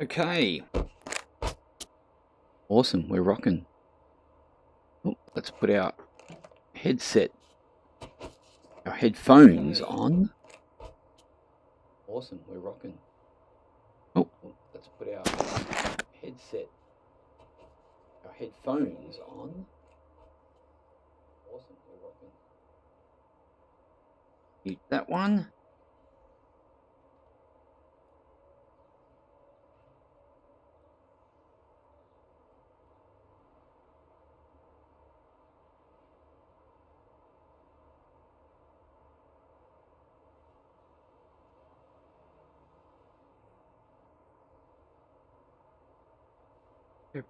Okay. Awesome, we're rocking. Oh, let's put our headphones on. Awesome, we're rocking. Oh, let's put our headphones on. Awesome, we're rocking. Mute that one.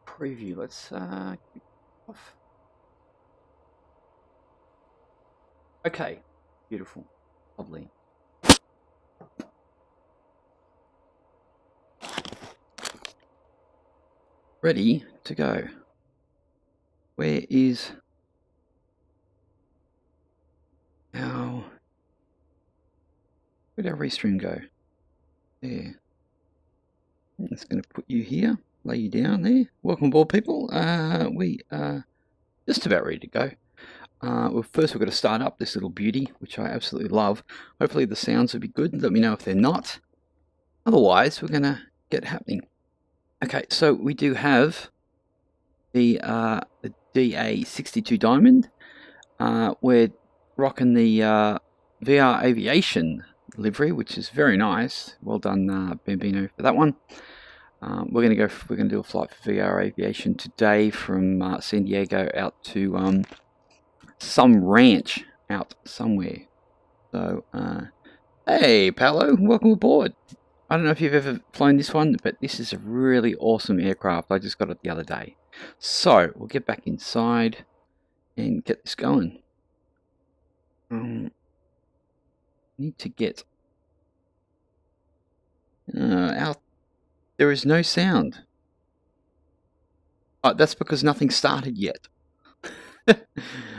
Preview. Let's keep off. Okay, beautiful, lovely. Ready to go. Where'd our restream go? There. It's going to put you here. Lay you down there. Welcome aboard, people. We are just about ready to go. Well, first we've got to start up this little beauty, which I absolutely love. Hopefully the sounds will be good. Let me know if they're not. Otherwise, we're going to get happening. Okay, so we do have the DA-62 Diamond. We're rocking the VR Aviation livery, which is very nice. Well done, Bambino, for that one. We're going to do a flight for VR Aviation today from San Diego out to some ranch out somewhere. So, hey, Paolo, welcome aboard. I don't know if you've ever flown this one, but this is a really awesome aircraft. I just got it the other day. So, we'll get back inside and get this going. Need to get out. There is no sound. Oh, that's because nothing started yet.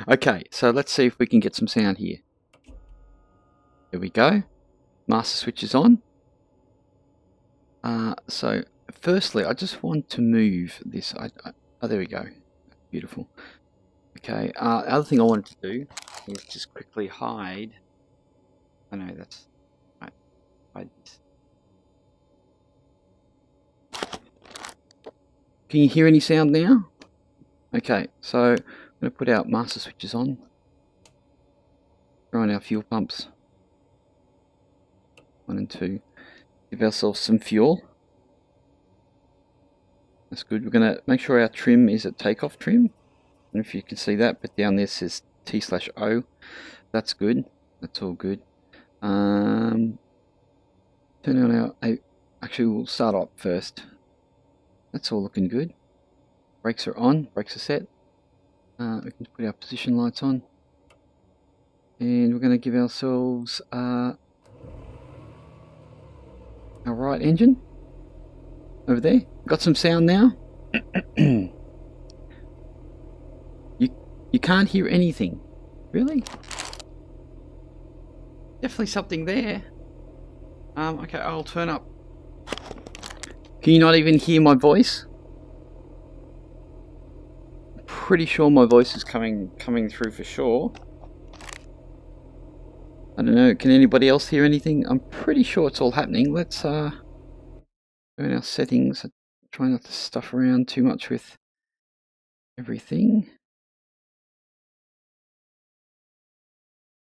Okay, so let's see if we can get some sound here. There we go. Master switch is on. So firstly, I just want to move this. Oh, there we go. Beautiful. Okay. The other thing I wanted to do is just quickly hide. I know that's right. Hide this. Can you hear any sound now? Okay, so I'm going to put our master switches on. Throw in our fuel pumps. 1 and 2. Give ourselves some fuel. That's good. We're going to make sure our trim is at takeoff trim. I don't know if you can see that, but down there says T/O. That's good. That's all good. Turn on our... Actually, we'll start up first. That's all looking good. Brakes are on. Brakes are set. We can put our position lights on. And we're going to give ourselves our right engine over there. Got some sound now. You can't hear anything. Really? Definitely something there. Okay, I'll turn up. Can you not even hear my voice? Pretty sure my voice is coming through for sure. I don't know, can anybody else hear anything? I'm pretty sure it's all happening. Let's go in our settings. Try not to stuff around too much with everything.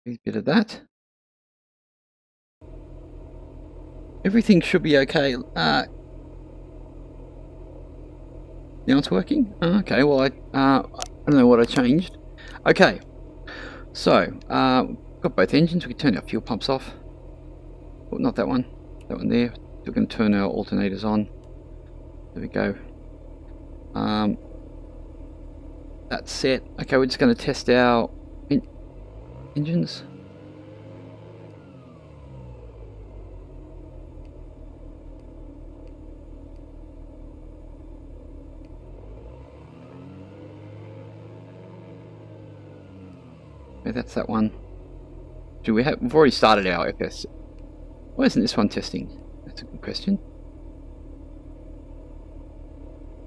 A bit of that. Everything should be okay. Now it's working? Okay, well I don't know what I changed. Okay, so got both engines. We can turn our fuel pumps off. Oh, not that one. That one there. We're going to turn our alternators on. There we go. That's set. Okay, we're just going to test our engines. Okay, that's that one. We've already started our FS. Why isn't this one testing? That's a good question.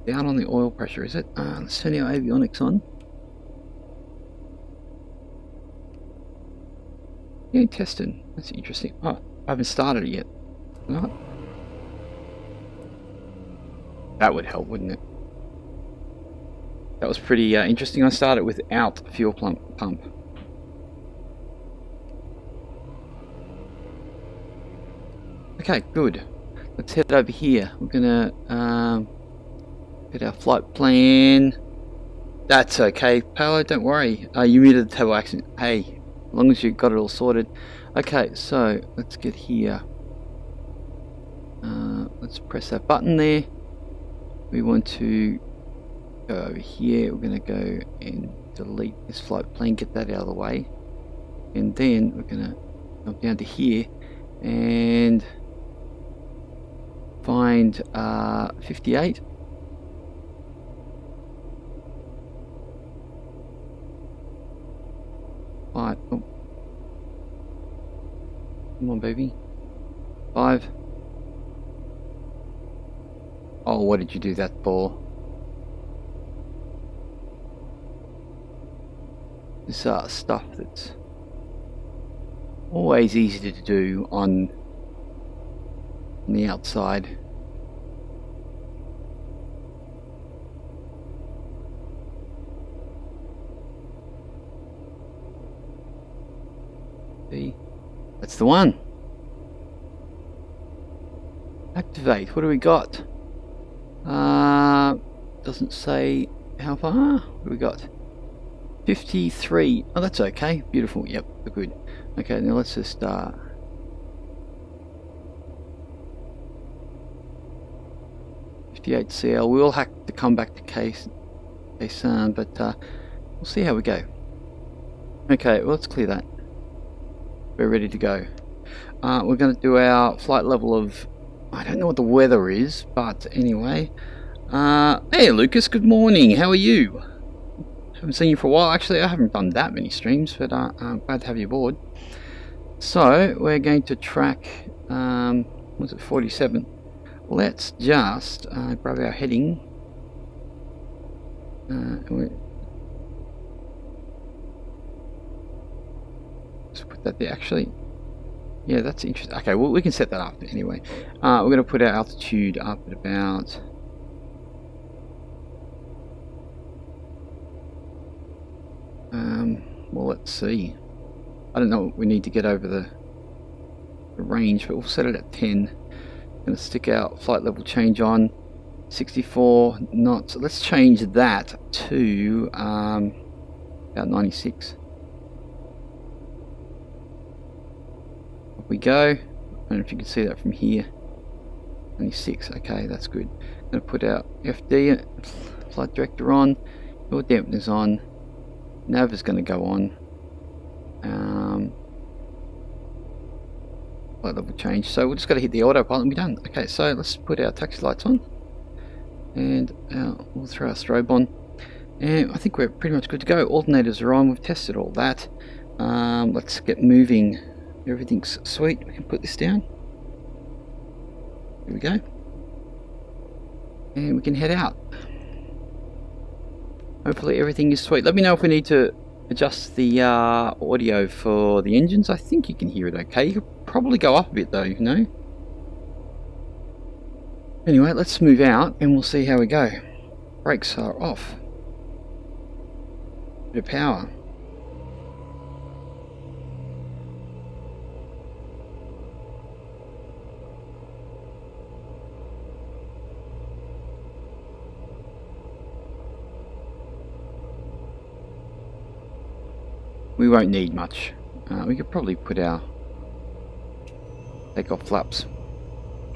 down on the oil pressure, is it? Let's turn our avionics on. Yeah, tested. That's interesting. Oh, I haven't started it yet. Not. That would help, wouldn't it? That was pretty interesting. I started without fuel pump. Okay, good. Let's head over here. We're gonna get our flight plan. That's okay, Paolo, don't worry. You muted the table accent. Hey, as long as you got it all sorted. Okay, so let's get here. Let's press that button there. We want to go over here. We're going to go and delete this flight plan, get that out of the way. And then we're going to jump down to here and find 58. Five. Oh. Come on, baby. 5. Oh, what did you do that for? This stuff that's always easy to do on the outside. See? That's the one. Activate. What do we got? Doesn't say how far. What do we got? 53. Oh, that's okay. Beautiful. Yep, we're good. Okay, now let's just 58 CL. We will have to come back to KSAN, but we'll see how we go. Okay, well, let's clear that. We're ready to go. We're going to do our flight level of, I don't know what the weather is, but anyway. Hey Lucas, good morning. How are you? Haven't seen you for a while. Actually, I haven't done that many streams, but I'm glad to have you aboard. So we're going to track. Was it 47? Let's just grab our heading. Let's put that there. Actually, yeah, that's interesting. Okay, well, we can set that up anyway. We're going to put our altitude up at about. Well, let's see. I don't know what we need to get over the range, but we'll set it at 10. Going to stick our flight level change on 64 knots. Let's change that to about 96. Up we go. I don't know if you can see that from here. 96. Okay, that's good. Going to put our FD flight director on. Your dampeners on. Nav is going to go on. Flight level change. So we're just got to hit the autopilot and be done. Okay, so let's put our taxi lights on, and we'll throw our strobe on. And I think we're pretty much good to go. Alternators are on. We've tested all that. Let's get moving. Everything's sweet. We can put this down. Here we go. And we can head out. Hopefully everything is sweet. Let me know if we need to adjust the audio for the engines. I think you can hear it okay. You could probably go up a bit though, you know. Anyway, let's move out and we'll see how we go. Brakes are off. Bit of power. We won't need much. We could probably put our takeoff flaps.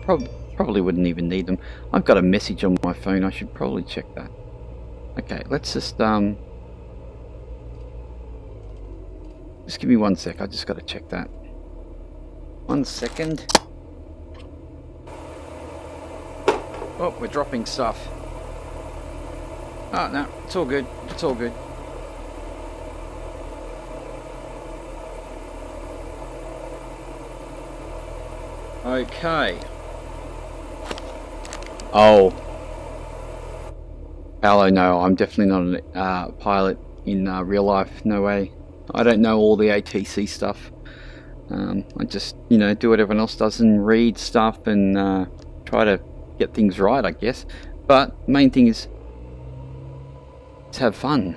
Probably wouldn't even need them. I've got a message on my phone. I should probably check that. Okay, let's just give me 1 sec. I just got to check that. 1 second. Oh, we're dropping stuff. Oh no, it's all good. It's all good. Okay. Oh. Hello, no, I'm definitely not a pilot in real life. No way. I don't know all the ATC stuff. I just, you know, do what everyone else does and read stuff and try to get things right, I guess. But the main thing is to have fun.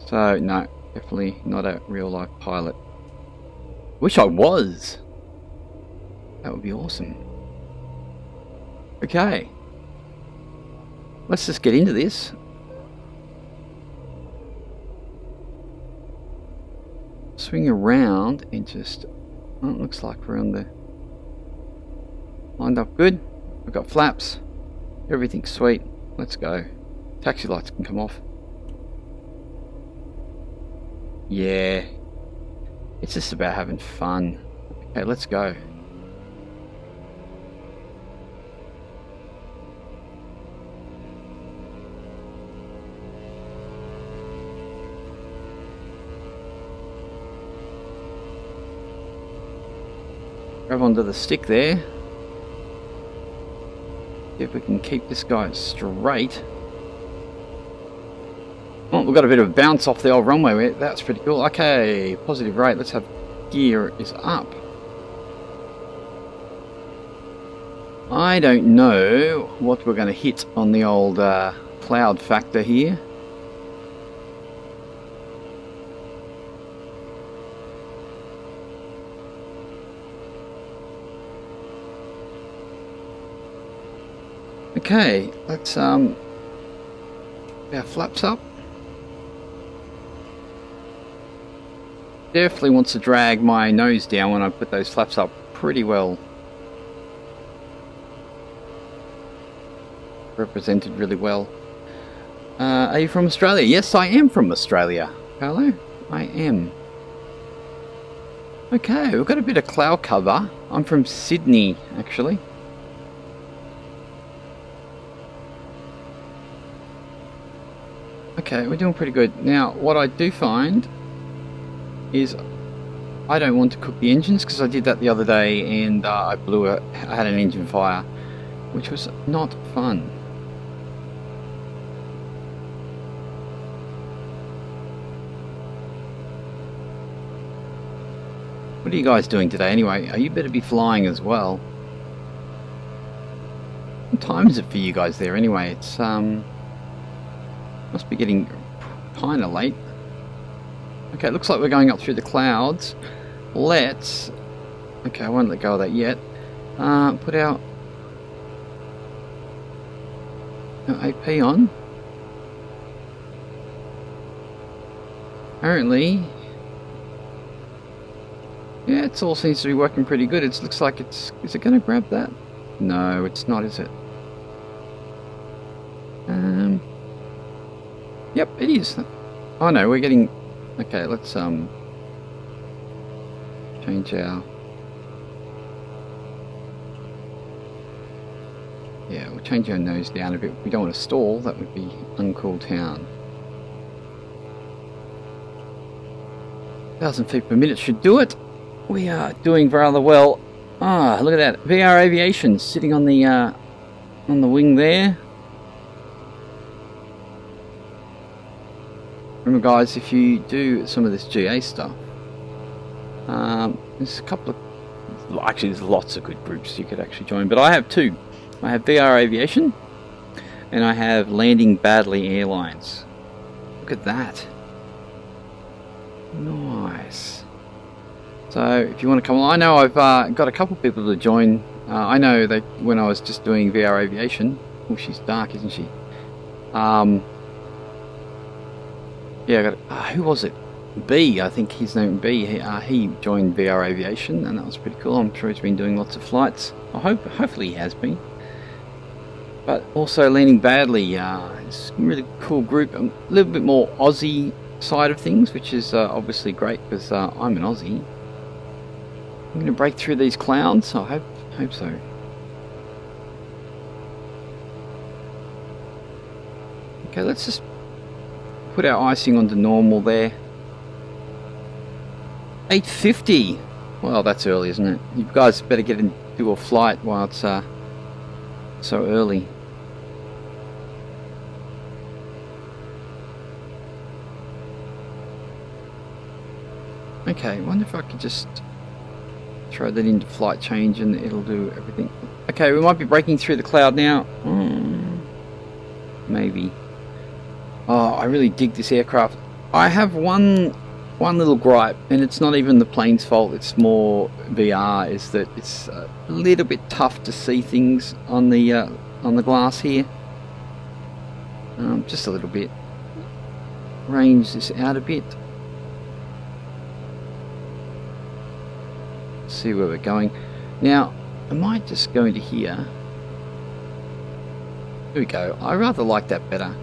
So, no, definitely not a real life pilot. Wish I was. That would be awesome. Okay. Let's just get into this. Swing around and just... Oh, it looks like we're on the... Lined up good. We've got flaps. Everything's sweet. Let's go. Taxi lights can come off. Yeah. It's just about having fun. Okay, let's go. Grab onto the stick there. See if we can keep this guy straight. Oh, we've got a bit of a bounce off the old runway. That's pretty cool. Okay, positive rate. Let's have gear is up. I don't know what we're going to hit on the old cloud factor here. Okay, let's get our flaps up. Definitely wants to drag my nose down when I put those flaps up pretty well. Represented really well. Are you from Australia? Yes, I am from Australia. Hello, I am. Okay, we've got a bit of cloud cover. I'm from Sydney, actually. Okay, we're doing pretty good. Now, what I do find is I don't want to cook the engines because I did that the other day and I had an engine fire, which was not fun. What are you guys doing today anyway? You better be flying as well. What time is it for you guys there anyway? It's must be getting kind of late. Okay, it looks like we're going up through the clouds. Let's... Okay, I won't let go of that yet. Put our AP on. Apparently... Yeah, it all seems to be working pretty good. It looks like it's... Is it going to grab that? No, it's not, is it? Yep, it is. Oh no, we're getting... Okay, let's change our... Yeah, we'll change our nose down a bit. We don't want to stall, that would be uncool town. 1,000 feet per minute should do it. We are doing rather well. Ah, look at that. VR Aviation sitting on the wing there. Remember guys, if you do some of this GA stuff, there's a couple of... Actually, there's lots of good groups you could actually join, but I have two. I have VR Aviation, and I have Landing Badly Airlines. Look at that. Nice. So, if you want to come along, I know I've got a couple of people to join. I know that when I was just doing VR Aviation... Oh, she's dark, isn't she? Yeah, I got who was it? B, I think his name B. He joined VR Aviation, and that was pretty cool. I'm sure he's been doing lots of flights. Hopefully he has been. But also Landing Badly, it's a really cool group. A little bit more Aussie side of things, which is obviously great because I'm an Aussie. I'm going to break through these clouds. I hope so. Okay, let's just put our icing onto normal there. 8:50. Well, that's early, isn't it? You guys better get and do a flight while it's so early. Okay, I wonder if I could just throw that into flight change and it'll do everything. Okay, we might be breaking through the cloud now. Maybe. Oh, I really dig this aircraft. I have one little gripe, and it's not even the plane's fault, it's more VR, is that it's a little bit tough to see things on the glass here. Just a little bit. Range this out a bit. See where we're going. Now, I might just go into here. Here we go. I rather like that better.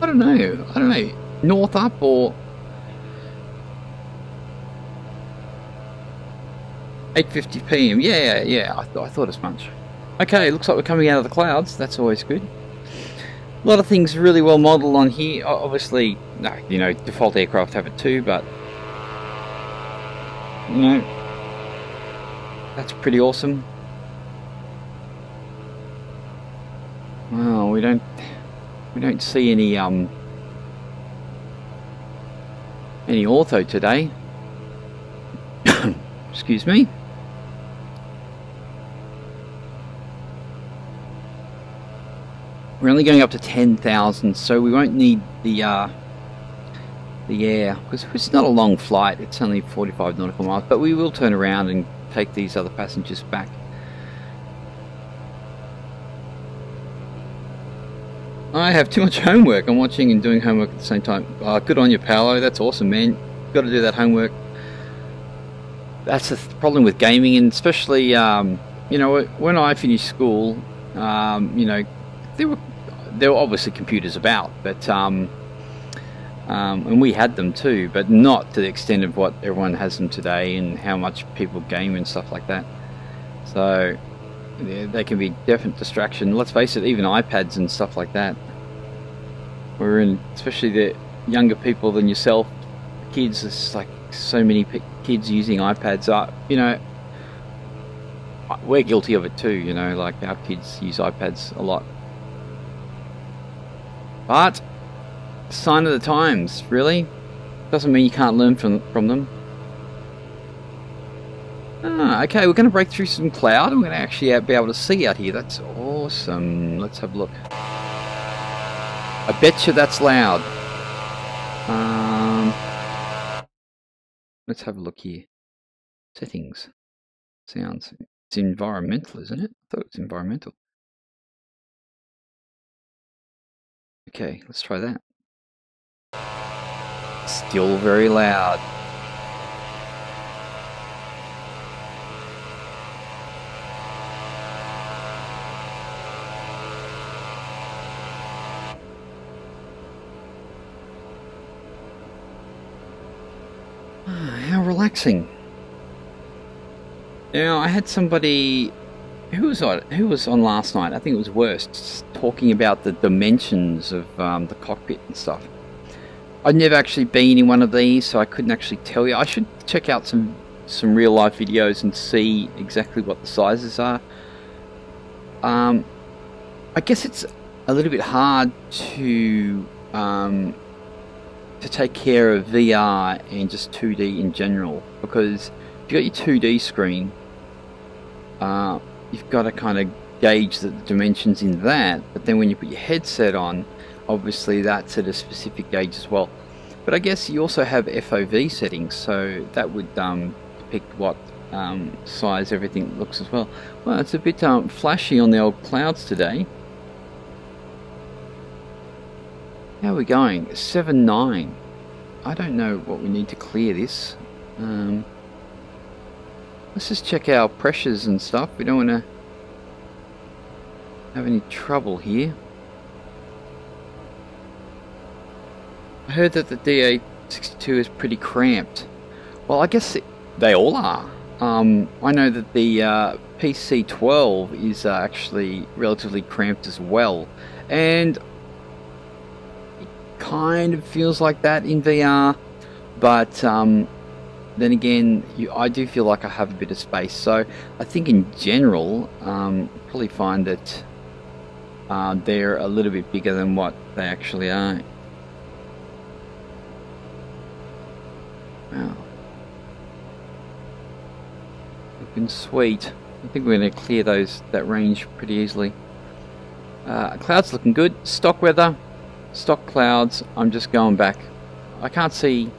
I don't know. North up or 8:50 PM. Yeah. I thought as much. Okay, looks like we're coming out of the clouds. That's always good. A lot of things really well modelled on here. Obviously, you know, default aircraft have it too, but you know, that's pretty awesome. Well, we don't see any ortho today. Excuse me. We're only going up to 10,000, so we won't need the air, because it's not a long flight. It's only 45 nautical miles, but we will turn around and take these other passengers back. I have too much homework. I'm watching and doing homework at the same time. Good on you, Paolo. That's awesome, man. Got to do that homework. That's the problem with gaming, and especially, you know, when I finished school, you know, there were obviously computers about, but and we had them too, but not to the extent of what everyone has them today and how much people game and stuff like that. So yeah, they can be definite distraction. Let's face it, even iPads and stuff like that. We're in, especially the younger people than yourself, kids. It's like so many kids using iPads. You know, we're guilty of it too. You know, like our kids use iPads a lot. But sign of the times, really. Doesn't mean you can't learn from them. Okay, we're going to break through some cloud. I'm going to actually be able to see out here. That's awesome. Let's have a look. I bet you that's loud. Let's have a look here. Settings. Sounds. It's environmental, isn't it? I thought it was environmental. Okay, let's try that. Still very loud. How relaxing. Now, I had somebody who was on last night, I think it was Worst, talking about the dimensions of the cockpit and stuff. I'd never actually been in one of these, so I couldn't actually tell you. I should check out some real life videos and see exactly what the sizes are. I guess it's a little bit hard to take care of VR and just 2D in general, because if you've got your 2D screen, you've got to kind of gauge the dimensions in that, but then when you put your headset on, obviously that's at a specific gauge as well. But I guess you also have FOV settings, so that would depict what size everything looks as well. Well, it's a bit flashy on the old clouds today. How are we going? 7.9. I don't know what we need to clear this. Let's just check our pressures and stuff. We don't want to have any trouble here. I heard that the DA-62 is pretty cramped. Well, I guess they all are. I know that the PC-12 is actually relatively cramped as well, and it kind of feels like that in VR, but then again, I do feel like I have a bit of space, so I think in general, probably find that they're a little bit bigger than what they actually are. Wow. Looking sweet. I think we're going to clear that range pretty easily. Clouds looking good. Stock weather, stock clouds. I'm just going back. I can't see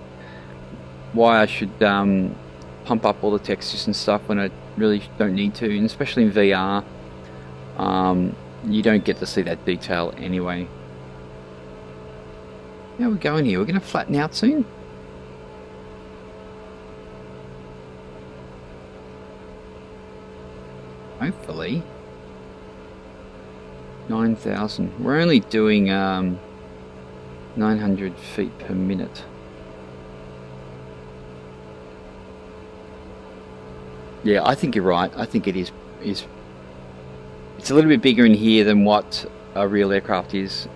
why I should pump up all the textures and stuff when I really don't need to, and especially in VR. You don't get to see that detail anyway. How are we going here? We're going to flatten out soon. Hopefully. 9,000. We're only doing 900 feet per minute. Yeah, I think you're right. I think it is. It's a little bit bigger in here than what a real aircraft is.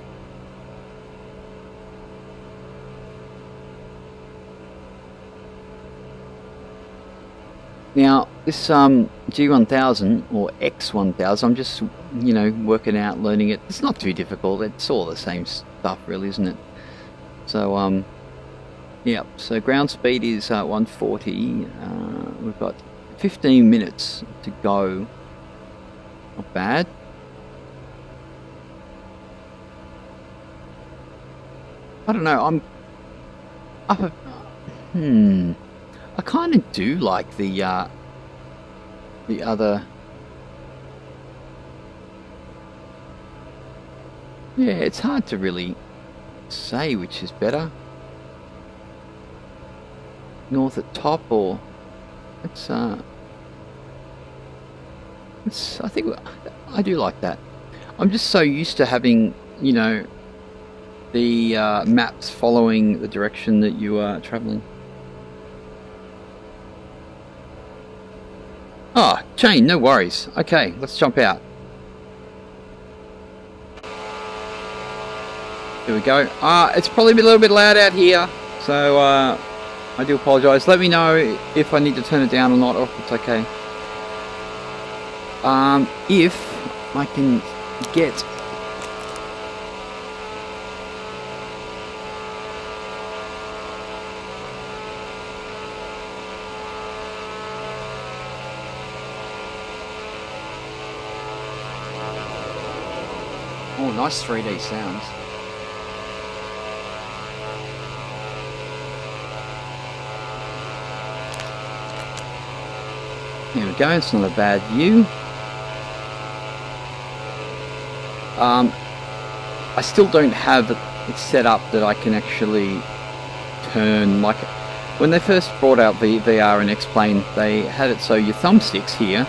Now, this G1000 or X1000, I'm just, you know, working out, learning it. It's not too difficult. It's all the same stuff, really, isn't it? So, yeah. So ground speed is 140. We've got 15 minutes to go. Not bad. I don't know. I'm up. I kind of do like the other. Yeah, it's hard to really say which is better. North at top, or it's I think I do like that. I'm just so used to having, you know, the maps following the direction that you are traveling. Oh, chain, no worries. Okay, let's jump out. Here we go. It's probably a little bit loud out here, so I do apologise. Let me know if I need to turn it down or not, or if it's okay. If I can get... Oh, nice 3D sounds. There we go, it's not a bad view. I still don't have it set up that I can actually turn, like when they first brought out the VR and X-Plane, they had it so your thumbsticks here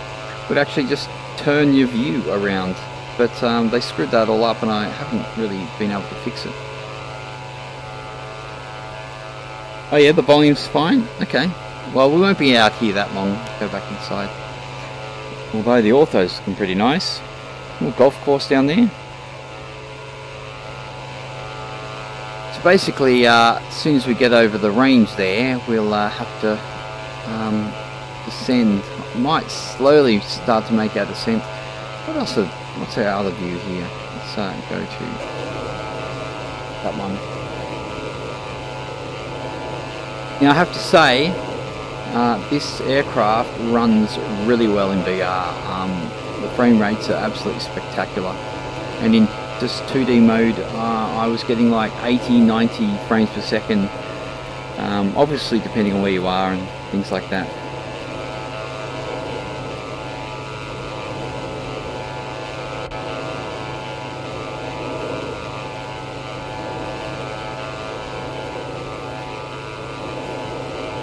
would actually just turn your view around. But they screwed that all up and I haven't really been able to fix it. Oh yeah, the volume's fine? Okay. Well, we won't be out here that long. Go back inside. Although the ortho's looking pretty nice. Little golf course down there. So basically, as soon as we get over the range there, we'll have to descend. Might slowly start to make our descent. What else? What's our other view here? Let's go to that one. Now I have to say, this aircraft runs really well in VR. The frame rates are absolutely spectacular, and in just 2D mode I was getting like 80-90 frames per second, obviously depending on where you are and things like that.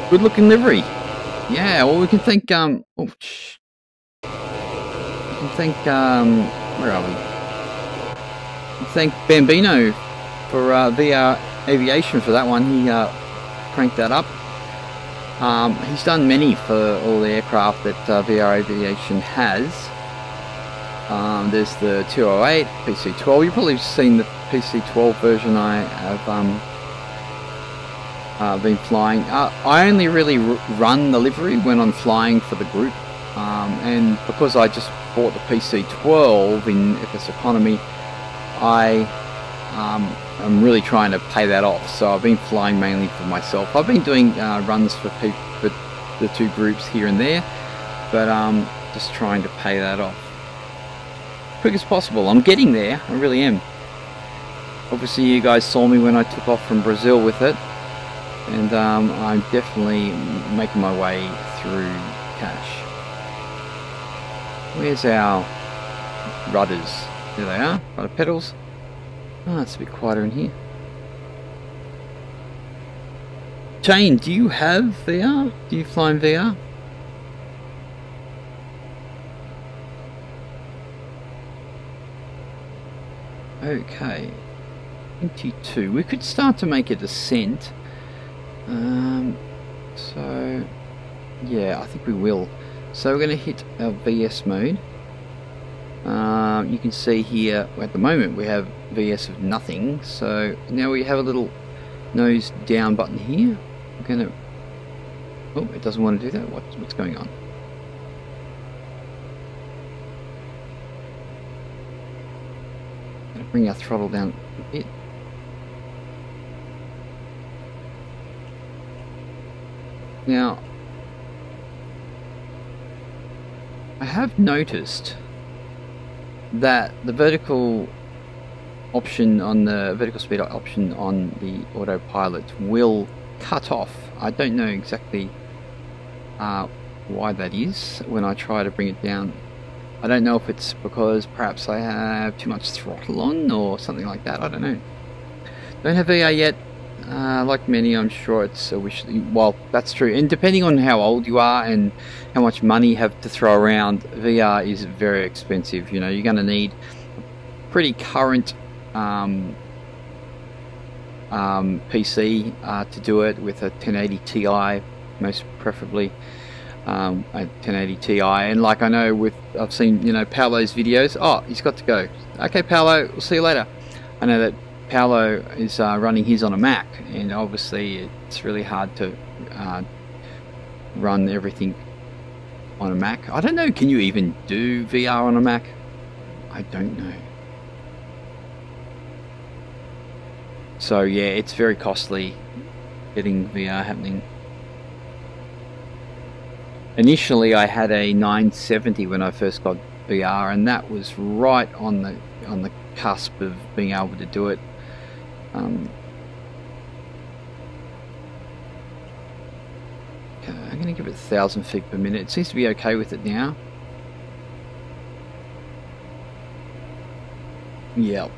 Good looking livery. Yeah, well we can thank we can thank where are we? Thank Bambino for VR Aviation for that one. He cranked that up. He's done many for all the aircraft that VR Aviation has. There's the 208, PC-12. You've probably seen the PC-12 version I have been flying. I only really run the livery when I'm flying for the group, and because I just bought the PC-12 in FSEconomy, I'm really trying to pay that off. So I've been flying mainly for myself. I've been doing runs for the two groups here and there, but just trying to pay that off quick as possible. I'm getting there, I really am. Obviously you guys saw me when I took off from Brazil with it, and I'm definitely making my way through cash. Where's our rudders? There they are, rudder pedals. Oh, it's a bit quieter in here. Jane, do you have VR? Do you fly in VR? Okay. 22. We could start to make a descent. So, yeah, I think we will. So we're going to hit our VS mode. You can see here at the moment we have VS of nothing, so now we have a little nose down button here. We're gonna, oh, it doesn't want to do that. What's going on? Gonna bring our throttle down a bit. Now I have noticed that the vertical option on the vertical speed option on the autopilot will cut off. I don't know exactly why that is when I try to bring it down. I don't know if it's because perhaps I have too much throttle on or something like that. I don't know. Don't have VR yet. Like many, I'm sure it's a wish. Well, that's true. And depending on how old you are and how much money you have to throw around, VR is very expensive. You know, you're going to need a pretty current PC to do it, with a 1080 Ti, most preferably a 1080 Ti. And like I know I've seen, you know, Paolo's videos. Oh, he's got to go. Okay, Paolo, we'll see you later. I know that Paolo is running his on a Mac, and obviously it's really hard to run everything on a Mac. I don't know, can you even do VR on a Mac? I don't know. So yeah, it's very costly getting VR happening. Initially I had a 970 when I first got VR, and that was right on the cusp of being able to do it. Okay, I'm going to give it 1,000 feet per minute. It seems to be okay with it now. Yeah,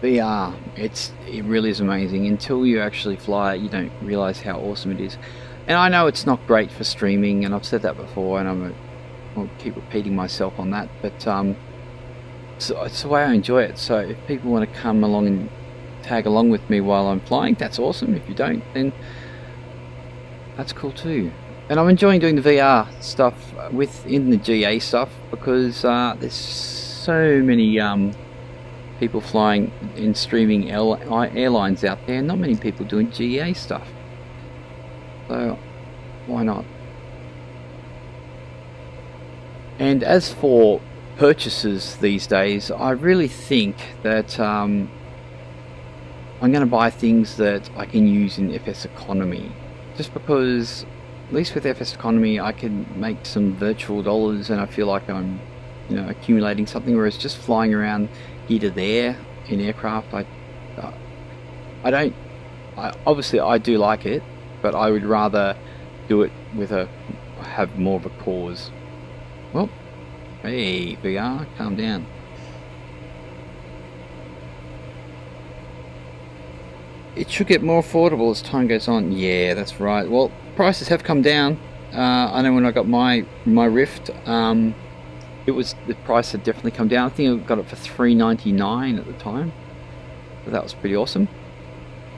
VR, it really is amazing. Until you actually fly it, you don't realize how awesome it is. And I know it's not great for streaming, and I've said that before, and I'll keep repeating myself on that, but so it's the way I enjoy it. So if people want to come along and tag along with me while I'm flying, that's awesome. If you don't, then that's cool too. And I'm enjoying doing the VR stuff within the GA stuff, because there's so many people flying and streaming airlines out there, not many people doing GA stuff, so why not? And as for purchases these days, I really think that I'm going to buy things that I can use in FSEconomy, just because at least with FSEconomy I can make some virtual dollars, and I feel like I'm, you know, accumulating something, whereas just flying around here to there in aircraft, obviously I do like it, but I would rather do it with have more of a cause. Well, hey VR, calm down. It should get more affordable as time goes on. Yeah, that's right. Well, prices have come down. I know when I got my Rift, the price had definitely come down. I think I got it for $3.99 at the time, so that was pretty awesome.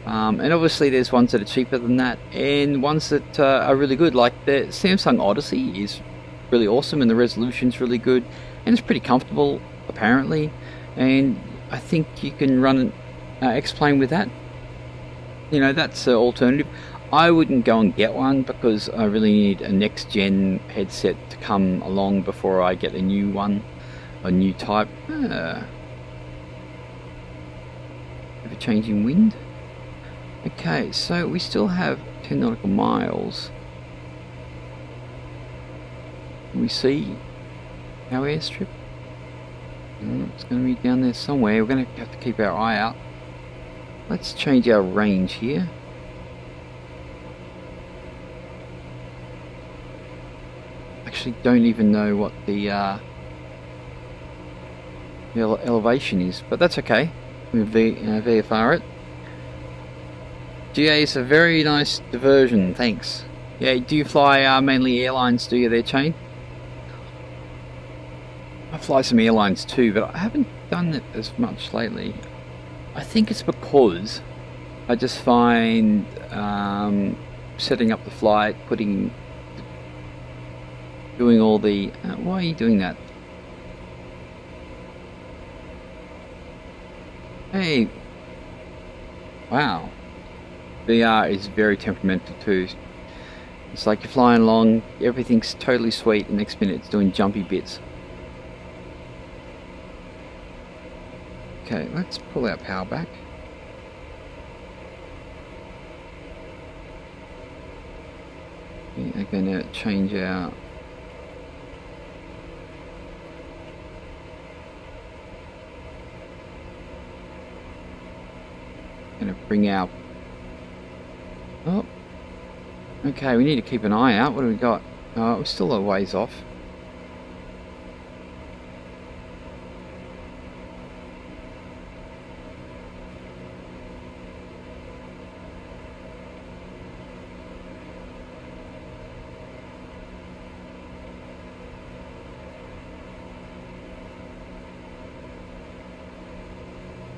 And obviously there's ones that are cheaper than that, and ones that are really good, like the Samsung Odyssey is really awesome, and the resolution's really good, and it's pretty comfortable apparently, and I think you can run X-Plane with that. You know, that's an alternative. I wouldn't go and get one, because I really need a next-gen headset to come along before I get a new one, a new type. change in wind. Okay, so we still have 10 nautical miles. Can we see our airstrip? It's going to be down there somewhere. We're going to have to keep our eye out. Let's change our range here. Actually don't even know what the elevation is, but that's okay. We'll VFR it. GA is a very nice diversion, thanks. Yeah, do you fly mainly airlines, do you there, Chain? I fly some airlines too, but I haven't done it as much lately. I think it's because I just find setting up the flight, doing all the... why are you doing that? Hey! Wow. VR is very temperamental too. It's like you're flying along, everything's totally sweet, and next minute it's doing jumpy bits. Okay, let's pull our power back. We are going to change our... Going to bring our... Oh, okay, we need to keep an eye out. What do we got? Oh, we're still a ways off.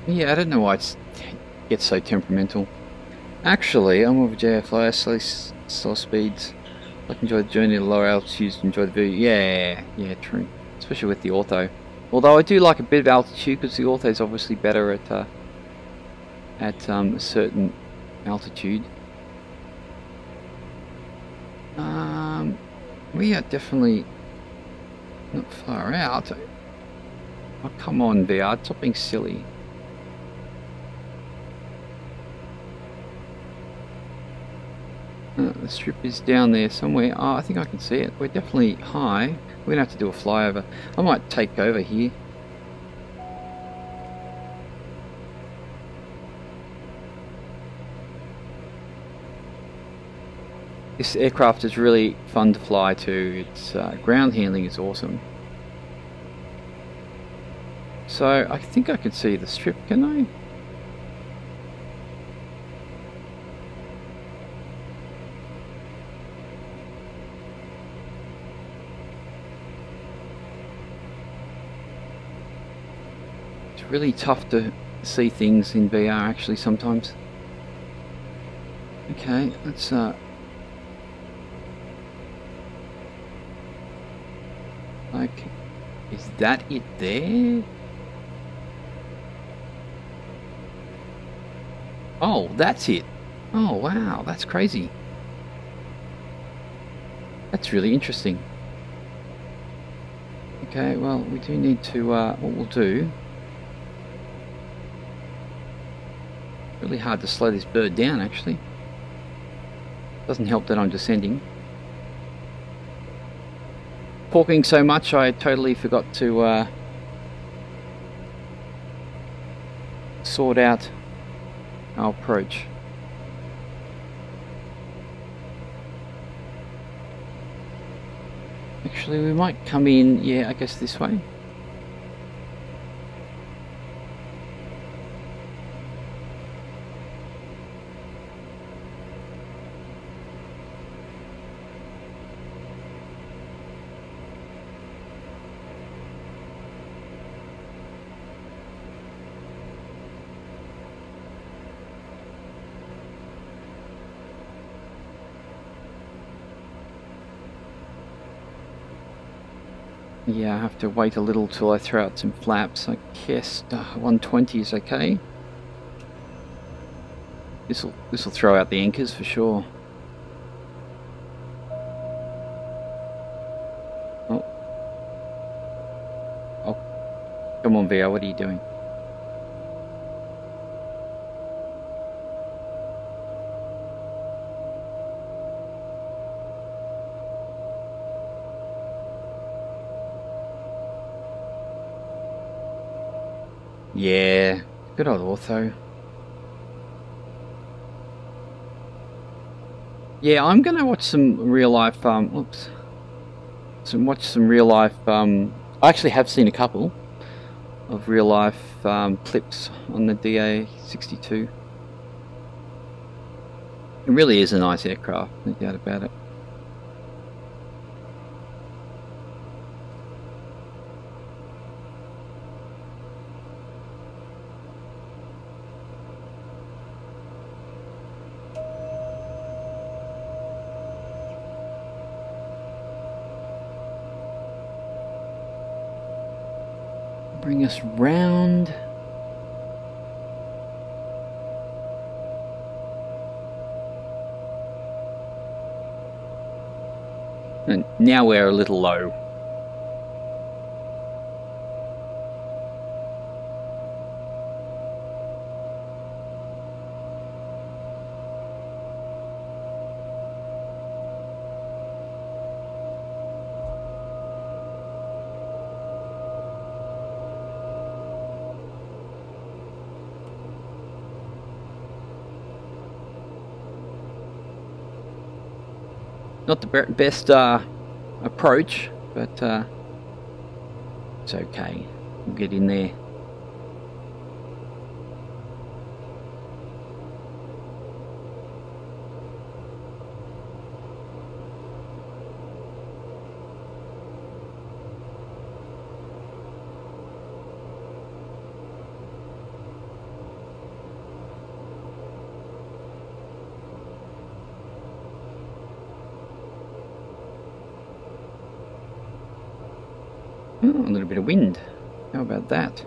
Yeah, I don't know why it gets so temperamental. Actually, I'm with JFly, slow speeds. I can enjoy the journey at lower altitudes, enjoy the view. Yeah, true. Especially with the ortho. Although I do like a bit of altitude because the ortho is obviously better at a certain altitude. We are definitely not far out. Oh, come on, VR, stop being silly. The strip is down there somewhere. Oh, I think I can see it. We're definitely high. We're going to have to do a flyover. I might take over here. This aircraft is really fun to fly too. Its ground handling is awesome. So I think I can see the strip, can I? Really tough to see things in VR actually sometimes. Okay, let's like, is that it there? Oh, that's it. Oh wow, that's crazy. That's really interesting. Okay, well we do need to what we'll do, really hard to slow this bird down actually. Doesn't help that I'm descending. Talking so much I totally forgot to sort out our approach. Actually we might come in, yeah, I guess this way. Yeah, I have to wait a little till I throw out some flaps. I guess 120 is okay. This'll throw out the anchors for sure. Oh. Oh. Come on, VR, what are you doing? Yeah, good old ortho. Yeah, I'm gonna watch some real life. Watch some real life. I actually have seen a couple of real life clips on the DA-62. It really is a nice aircraft, no doubt about it. Bring us round. And now we're a little low. Not the best approach, but it's okay. We'll get in there. Oh, a little bit of wind. How about that?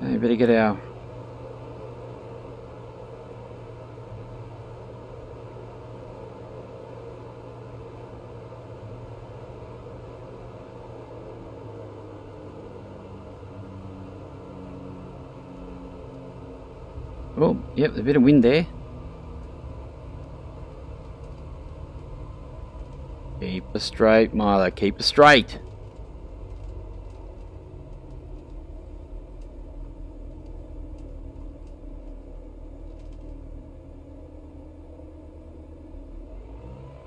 I better get our... Oh, yep, a bit of wind there. Keep her straight, Milo, keep her straight.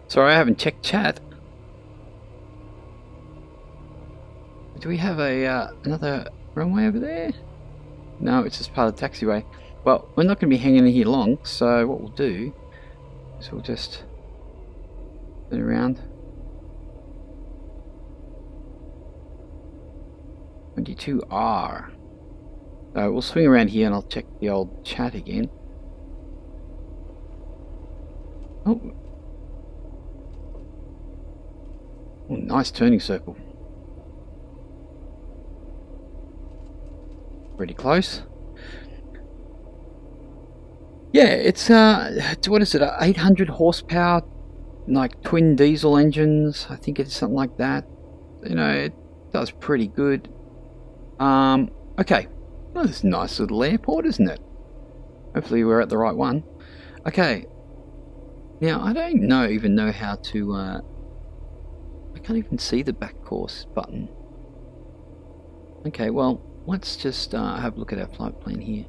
Sorry, I haven't checked chat. Do we have a another runway over there? No, it's just part of the taxiway. Well, we're not going to be hanging in here long, so what we'll do is we'll just turn around. 22R. So we'll swing around here and I'll check the old chat again. Oh, nice turning circle. Pretty close. Yeah, it's what is it? 800 horsepower, like twin diesel engines. I think it's something like that. You know, it does pretty good. Okay. Well, this is a nice little airport, isn't it? Hopefully we're at the right one. Okay. Now I don't even know how to. I can't even see the back course button. Okay, well, let's just have a look at our flight plan here.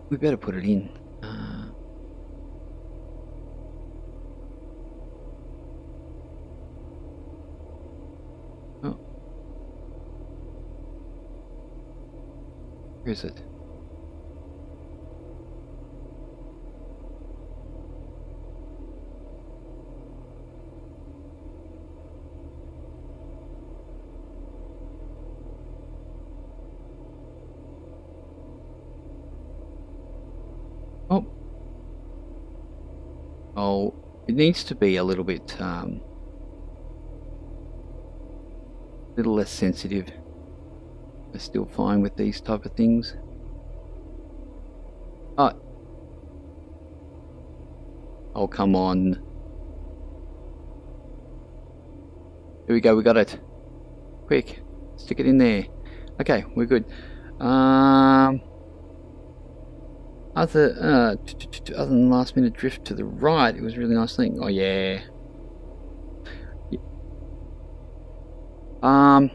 We better put it in. Oh. Where is it? Oh, it needs to be a little bit, little less sensitive. They're still fine with these type of things. Oh, come on. Here we go, we got it. Quick, stick it in there. Okay, we're good. Other than last minute drift to the right, it was a really nice thing. Oh yeah.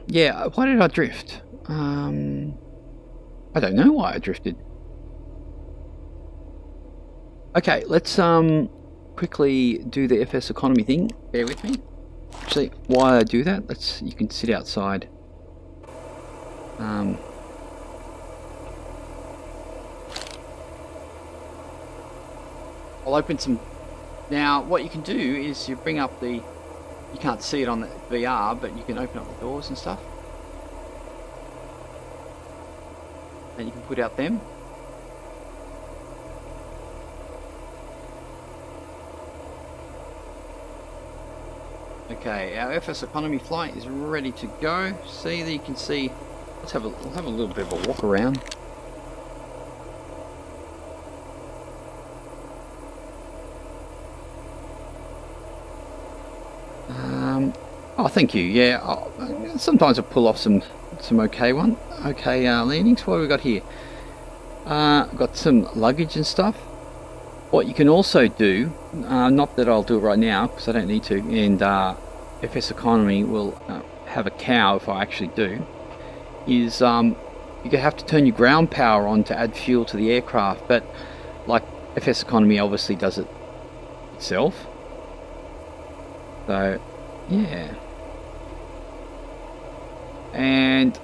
Yeah, why did I drift? I don't know why I drifted. Okay, let's quickly do the FSEconomy thing. Bear with me. Actually, why I do that, you can sit outside. I'll open some. Now, what you can do is you bring up the. You can't see it on the VR, but you can open up the doors and stuff. And you can put out them. Okay, our FSEconomy flight is ready to go. See, there you can see. We'll have a little bit of a walk around. Oh, thank you. Yeah, sometimes I pull off some okay landings. What have we got here? Got some luggage and stuff. What you can also do, not that I'll do it right now because I don't need to, and FSEconomy will have a cow if I actually do, is you have to turn your ground power on to add fuel to the aircraft, but like FSEconomy obviously does it itself. So yeah, and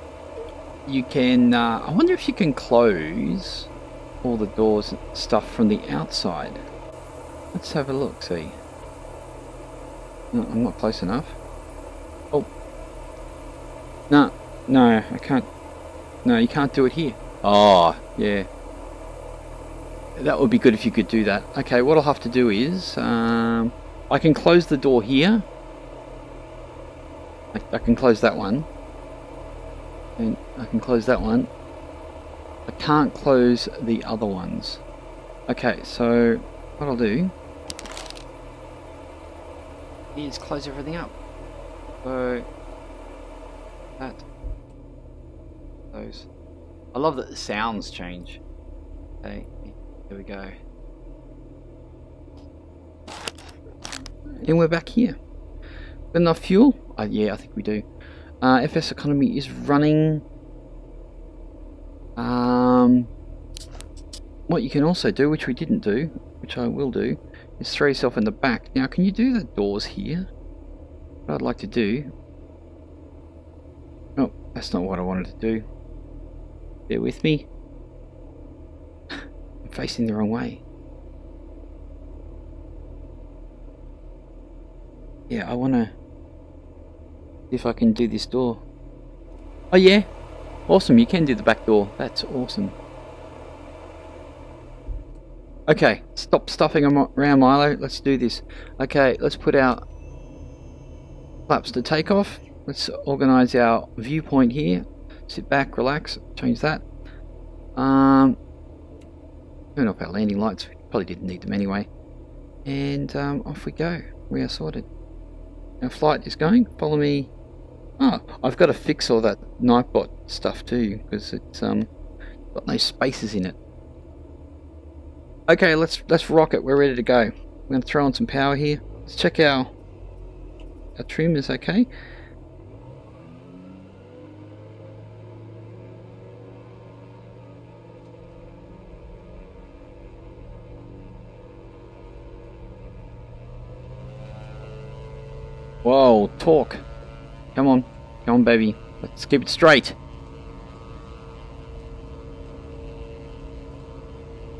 you can I wonder if you can close all the doors and stuff from the outside. Let's have a look, see. No, I'm not close enough. Oh no, I can't. No, you can't do it here. Oh yeah, that would be good if you could do that. Okay, what I'll have to do is I can close the door here. I can close that one, and I can close that one. I can't close the other ones. Okay, so what I'll do is close everything up. So that, those. I love that the sounds change. Okay, there we go. And we're back here. Got enough fuel? Yeah, I think we do. FSEconomy is running. What you can also do, which we didn't do, which I will do, is throw yourself in the back. Now, can you do the doors here? What I'd like to do... Oh, that's not what I wanted to do. Bear with me. I'm facing the wrong way. Yeah, I want to see if I can do this door. Oh yeah, awesome, you can do the back door. That's awesome. Okay, stop stuffing around, Milo. Let's do this. Okay, let's put our flaps to take off. Let's organise our viewpoint here. Sit back, relax, change that. Turn off our landing lights. We probably didn't need them anyway. And off we go. We are sorted. Our flight is going. Follow me. Oh, I've got to fix all that Nightbot stuff too, because it's got no spaces in it. Okay, let's rock it. We're ready to go. We're going to throw on some power here. Let's check our trim is okay. Whoa, torque. Come on baby. Let's keep it straight.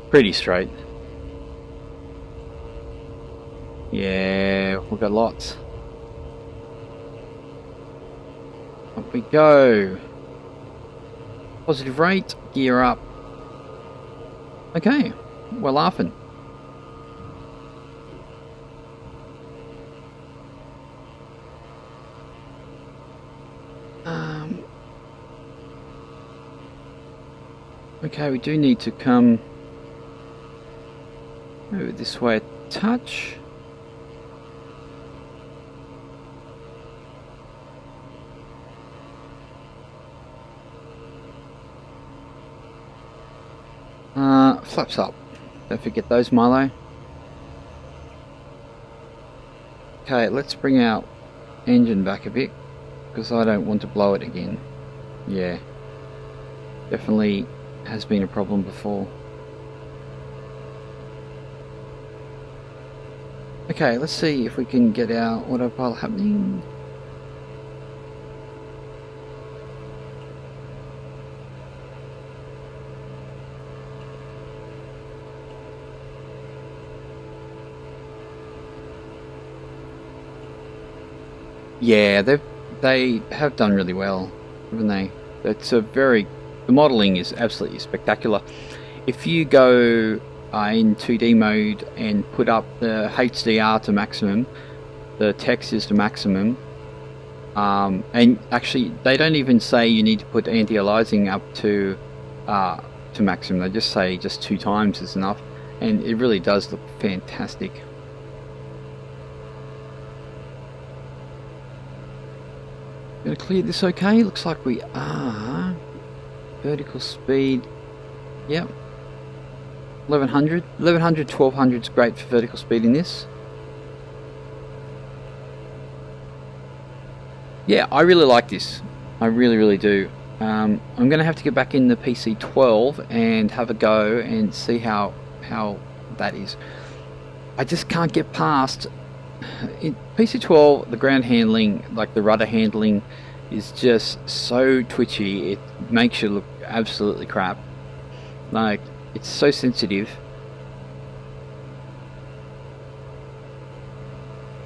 Pretty straight. Yeah, we've got lots. Up we go. Positive rate, gear up. Okay, we're laughing. Okay, we do need to come over this way a touch. Flaps up. Don't forget those, Milo. Okay, let's bring our engine back a bit. because I don't want to blow it again. Yeah, definitely has been a problem before. Okay, let's see if we can get our autopilot happening. Yeah, they have done really well, haven't they? It's a very, the modelling is absolutely spectacular. If you go in 2D mode and put up the HDR to maximum, the text is to maximum, and actually they don't even say you need to put anti-aliasing up to maximum. They just say just 2 times is enough, and it really does look fantastic. Gonna clear this okay? Looks like we are. Vertical speed, yep. 1100, 1200 is great for vertical speed in this. Yeah, I really like this. I really do. I'm gonna have to get back in the PC12 and have a go and see how that is. I just can't get past. In PC12, the ground handling, like the rudder handling, is just so twitchy. It makes you look absolutely crap. Like, it's so sensitive.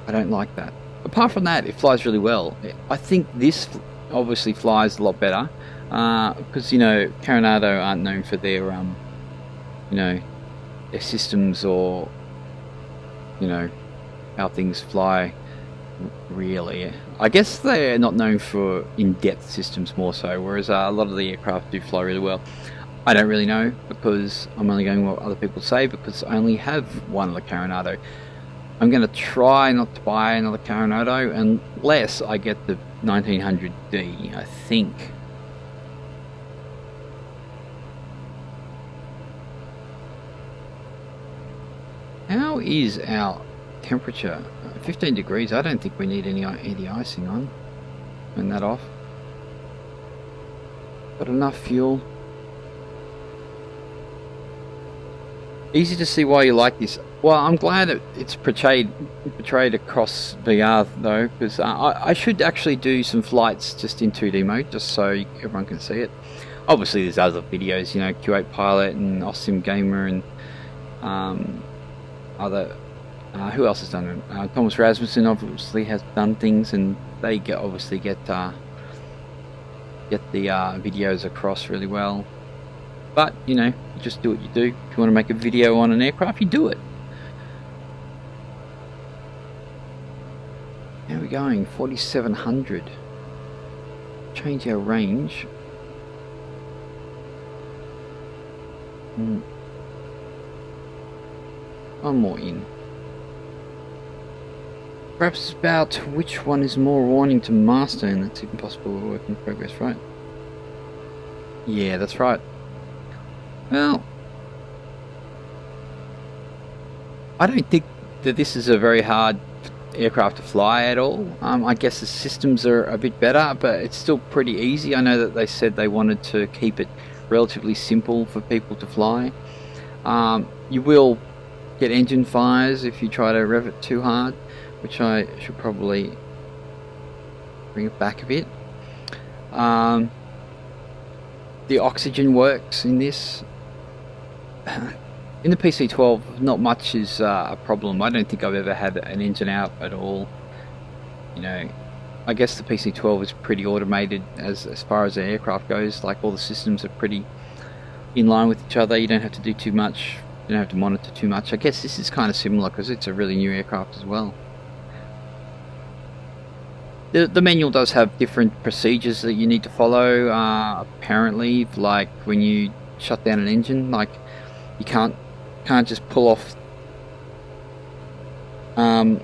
I don't like that. Apart from that, it flies really well. I think this obviously flies a lot better because, you know, Coronado aren't known for their you know, their systems, or, you know, how things fly, really. I guess they're not known for in-depth systems more so, whereas a lot of the aircraft do fly really well. I don't really know, because I'm only going what other people say, because I only have one of the Coronado. I'm going to try not to buy another Coronado unless I get the 1900D, I think. How is our temperature? 15 degrees. I don't think we need any anti-icing on. Turn that off. Got enough fuel. Easy to see why you like this. Well, I'm glad that it's portrayed across VR though, because I should actually do some flights just in 2D mode, just so everyone can see it. Obviously, there's other videos, you know, Q8 Pilot and Awesome Gamer and other. Who else has done it? Thomas Rasmussen obviously has done things, and they obviously get the videos across really well. But, you know, you just do what you do. If you want to make a video on an aircraft, you do it. How are we going? 4700. Change our range. One more in. Perhaps about which one is more warning to master, and that's even possible. Work in progress, right? Yeah, that's right. Well, I don't think that this is a very hard aircraft to fly at all. I guess the systems are a bit better, but it's still pretty easy. I know that they said they wanted to keep it relatively simple for people to fly. You will get engine fires if you try to rev it too hard, which I should probably bring it back a bit. The oxygen works in this. In the PC12, not much is a problem. I don't think I've ever had an engine out at all. You know, I guess the PC12 is pretty automated as far as the aircraft goes. Like, all the systems are pretty in line with each other. You don't have to do too much. You don't have to monitor too much. I guess this is kind of similar because it's a really new aircraft as well. The manual does have different procedures that you need to follow. Apparently, like when you shut down an engine, like you can't just pull off. Oh,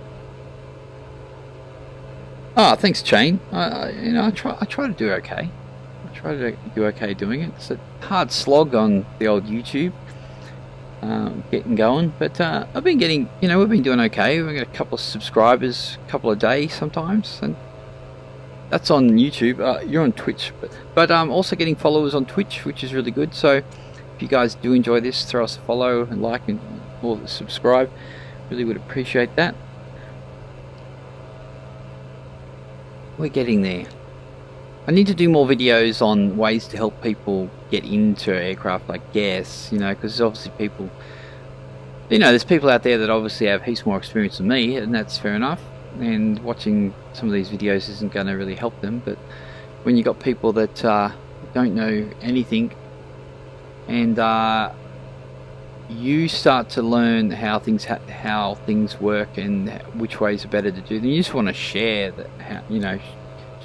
thanks, Chain. You know, I try to do okay. I try to do okay doing it. It's a hard slog on the old YouTube, getting going. But I've been getting, you know, we've been doing okay. We've got a couple of subscribers, a couple a day sometimes, and That's on YouTube. You're on Twitch, but also getting followers on Twitch, which is really good. So if you guys do enjoy this, throw us a follow and like and or subscribe. Really would appreciate that. We're getting there. I need to do more videos on ways to help people get into aircraft, I guess, you know, because obviously people, you know, there's people out there that obviously have heaps more experience than me, and that's fair enough, and watching some of these videos isn't going to really help them. But when you got people that don't know anything, and you start to learn how things work and which ways are better to do, then you just want to share that, you know,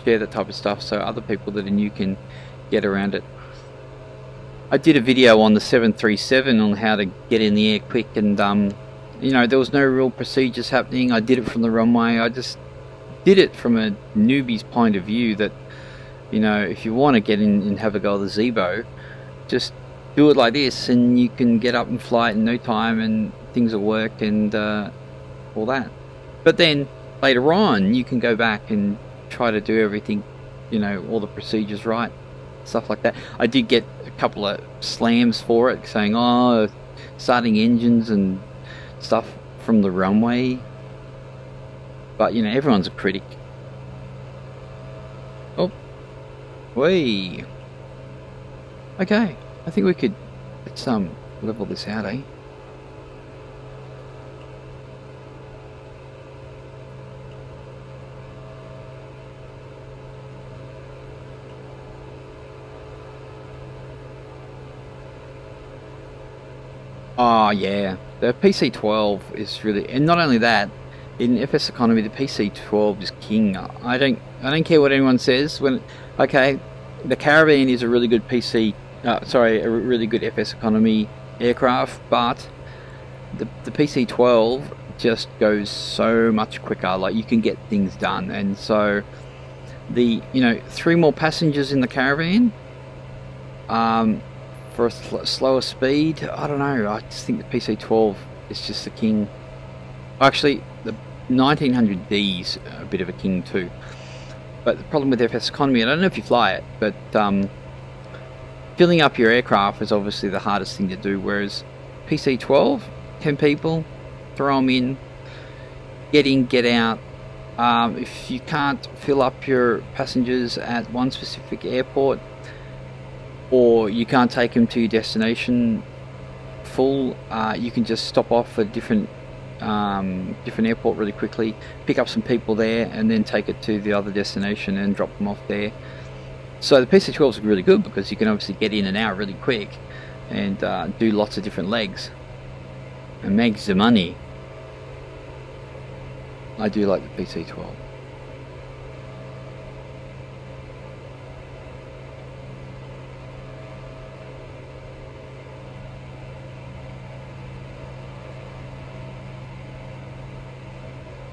share that type of stuff so other people that are new can get around it. I did a video on the 737 on how to get in the air quick, and you know, there was no real procedures happening. I did it from the runway. I just did it from a newbie's point of view, that, you know, if you want to get in and have a go at the Zebo, just do it like this and you can get up and fly it in no time and things will work and all that. But then later on you can go back and try to do everything, you know, all the procedures right, stuff like that. I did get a couple of slams for it, saying, oh, starting engines and stuff from the runway, but you know, everyone's a critic. Oh, whee. Okay, I think we could, let's level this out, eh? Oh yeah, the PC12 is really, and not only that, in FSEconomy the PC12 is king. I don't care what anyone says. When, okay, the Caravan is a really good a really good FSEconomy aircraft, but the PC12 just goes so much quicker. Like, you can get things done, and so the, you know, 3 more passengers in the Caravan, for a slower speed, I don't know, I just think the PC12 is just the king. Actually, the 1900D's a bit of a king too. But the problem with FSEconomy, I don't know if you fly it, but filling up your aircraft is obviously the hardest thing to do, whereas PC12, 10 people, throw them in, get in, get out. If you can't fill up your passengers at one specific airport, or you can't take them to your destination full, you can just stop off a different airport really quickly, pick up some people there, and then take it to the other destination and drop them off there. So the PC12 is really good because you can obviously get in and out really quick and do lots of different legs and make the money. I do like the PC12.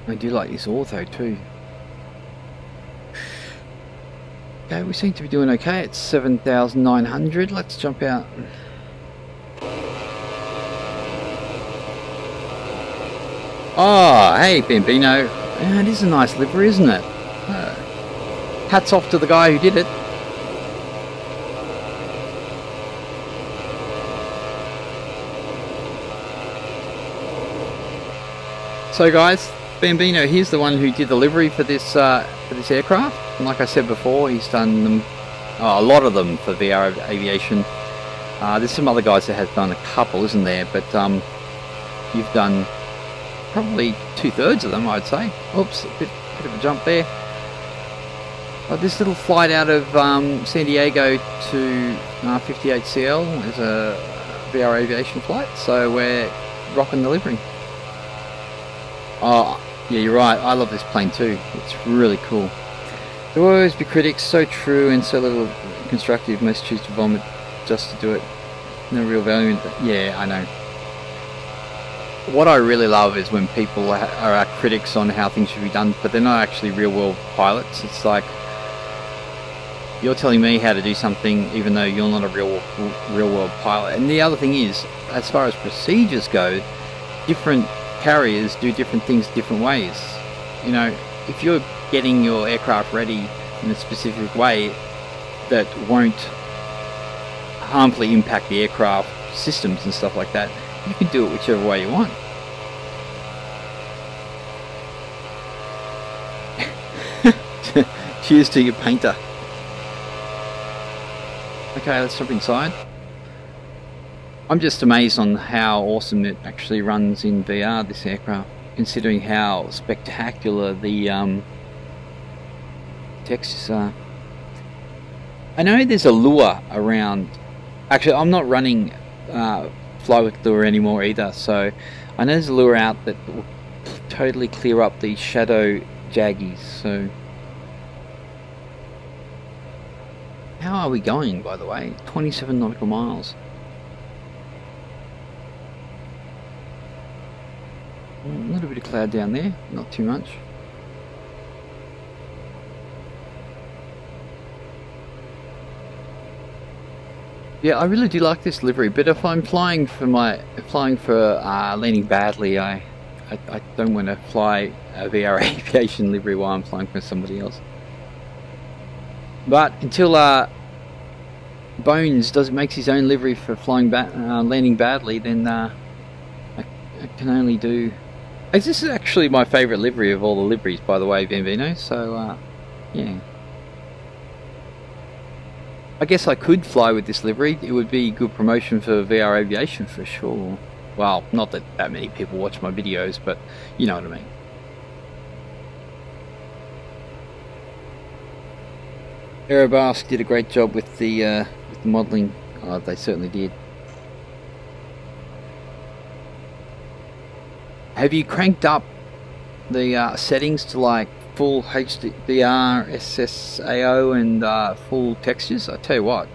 I do like this ortho too. Okay, we seem to be doing okay. It's 7,900. Let's jump out. Oh, hey Bambino. Yeah, it is a nice livery, isn't it? Hats off to the guy who did it. So guys, Bambino, here's the one who did the livery for this aircraft. And like I said before, he's done them, a lot of them for VR Aviation. There's some other guys that have done a couple, isn't there? But you've done probably 2/3 of them, I'd say. Oops, a bit of a jump there. This little flight out of San Diego to 58CL is a VR Aviation flight, so we're rocking the livery. Oh, yeah, you're right. I love this plane too. It's really cool. There will always be critics, so true and so little constructive. Most choose to vomit just to do it. No real value in that. Yeah, I know. What I really love is when people are critics on how things should be done, but they're not actually real-world pilots. It's like, you're telling me how to do something even though you're not a real-world pilot. And the other thing is, as far as procedures go, different carriers do different things different ways. You know, if you're getting your aircraft ready in a specific way that won't harmfully impact the aircraft systems and stuff like that, you can do it whichever way you want. Cheers to your painter. Okay, let's jump inside. I'm just amazed on how awesome it actually runs in VR, this aircraft, considering how spectacular the textures are. I know there's a lure around. Actually, I'm not running Fly with Lure anymore either, so I know there's a lure out that will totally clear up the shadow jaggies. So how are we going, by the way? 27 nautical miles. A little bit of cloud down there, not too much. Yeah, I really do like this livery, but if I'm flying for landing badly, I don't want to fly a VR aviation livery while I'm flying for somebody else. But until Bones makes his own livery for flying landing badly, then I can only do. This is actually my favourite livery of all the liveries, by the way, Bambino. So yeah, I guess I could fly with this livery. It would be good promotion for VR aviation for sure. Well, not that many people watch my videos, but you know what I mean. Aerobask did a great job with the modelling. Oh, they certainly did. Have you cranked up the settings to like full HDR, SSAO and full textures? I tell you what,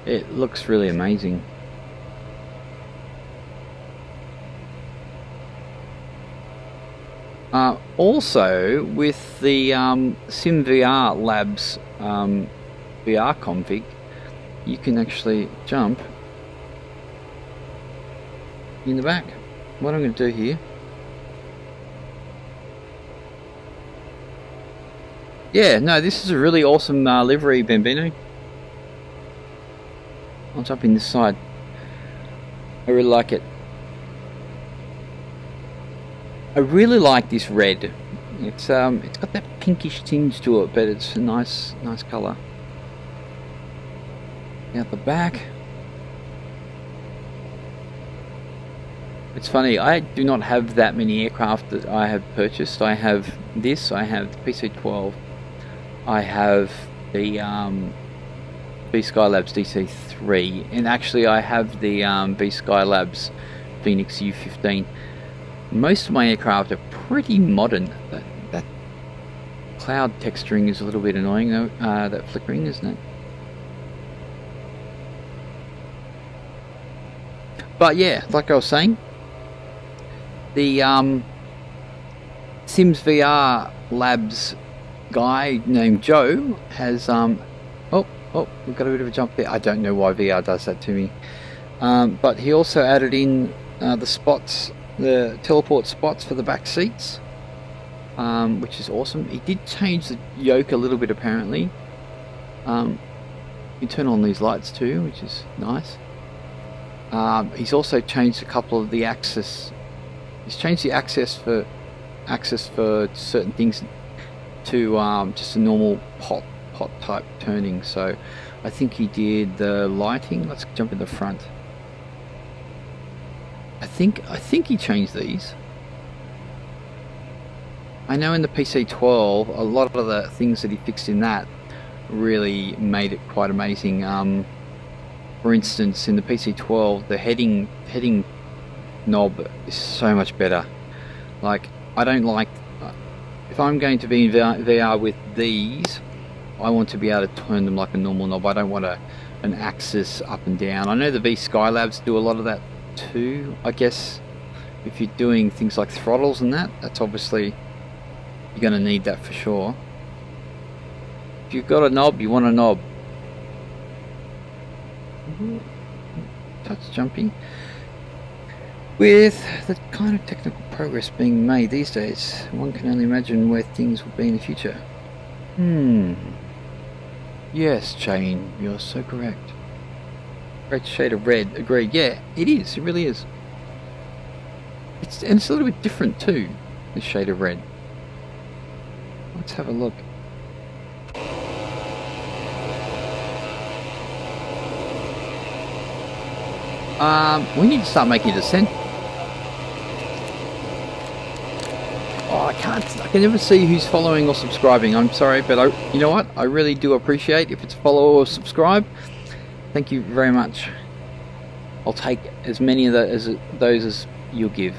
it looks really amazing. Also, with the SimVR Labs VR config, you can actually jump in the back. What I'm going to do here, yeah, no, this is a really awesome livery, Bambino. I'll jump in this side. I really like it. I really like this red. It's got that pinkish tinge to it, but it's a nice colour. Out the back. It's funny, I do not have that many aircraft that I have purchased. I have this, I have the PC-12, I have the V Skylabs DC-3, and actually I have the V Skylabs Phoenix U-15. Most of my aircraft are pretty modern. That cloud texturing is a little bit annoying though, that flickering, isn't it? But yeah, like I was saying, the Sims VR Labs guy named Joe has oh, we've got a bit of a jump there. I don't know why VR does that to me, but he also added in the spots, the teleport spots for the back seats, which is awesome. He did change the yoke a little bit apparently. You can turn on these lights too, which is nice. He's also changed a couple of the access. He's changed the access for certain things to just a normal pot type turning. So I think he did the lighting. Let's jump in the front. I think he changed these. I know in the PC-12 a lot of the things that he fixed in that really made it quite amazing. For instance, in the PC-12 the heading knob is so much better. Like, I don't like, if I'm going to be in VR with these, I want to be able to turn them like a normal knob. I don't want an axis up and down. I know the V Skylabs do a lot of that too. I guess if you're doing things like throttles and that's obviously, you're going to need that for sure. If you've got a knob, you want a knob. Touch jumpy. With the kind of technical progress being made these days, one can only imagine where things will be in the future. Yes, Jane, you're so correct. Great shade of red, agreed. Yeah, it is, it really is. And it's a little bit different too, this shade of red. Let's have a look. We need to start making a descent. Oh, I can never see who's following or subscribing. I'm sorry, but you know what? I really do appreciate if it's follow or subscribe. Thank you very much. I'll take as many of those as you'll give.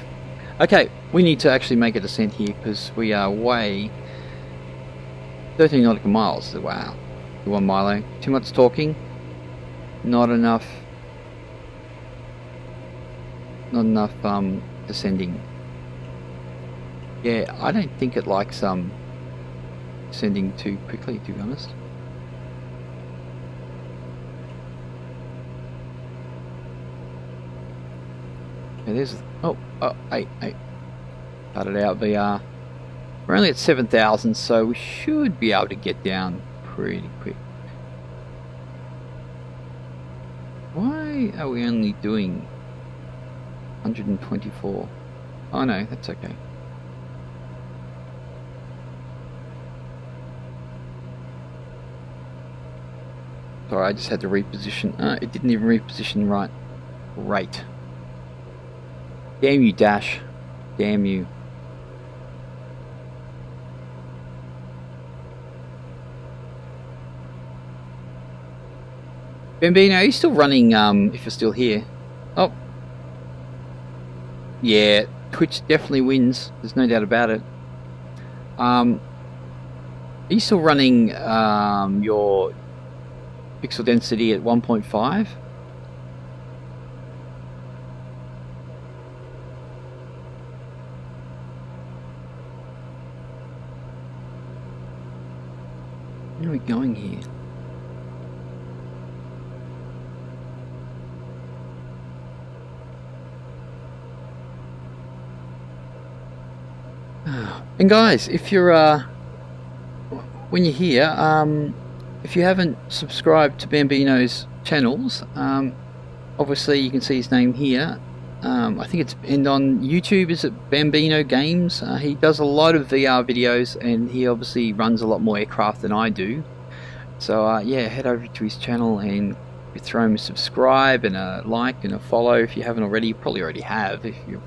Okay, we need to actually make a descent here because we are way 13 nautical miles. Wow, 1 mile. Too much talking. Not enough. Not enough descending. Yeah, I don't think it likes descending too quickly, to be honest. Yeah, there's hey, cut it out VR. We're only at 7,000, so we should be able to get down pretty quick. Why are we only doing 124? Oh no, that's okay. Sorry, I just had to reposition. It didn't even reposition right. Great. Damn you, Dash. Damn you. Bambino, are you still running, if you're still here? Oh. Yeah, Twitch definitely wins. There's no doubt about it. Are you still running your pixel density at 1.5? Where are we going here? And guys, if you're when you're here, if you haven't subscribed to Bambino's channels, obviously you can see his name here. I think it's on YouTube. Is it Bambino Games? He does a lot of VR videos, and he obviously runs a lot more aircraft than I do. So yeah, head over to his channel and throw him a subscribe and a like and a follow if you haven't already. You probably already have if you're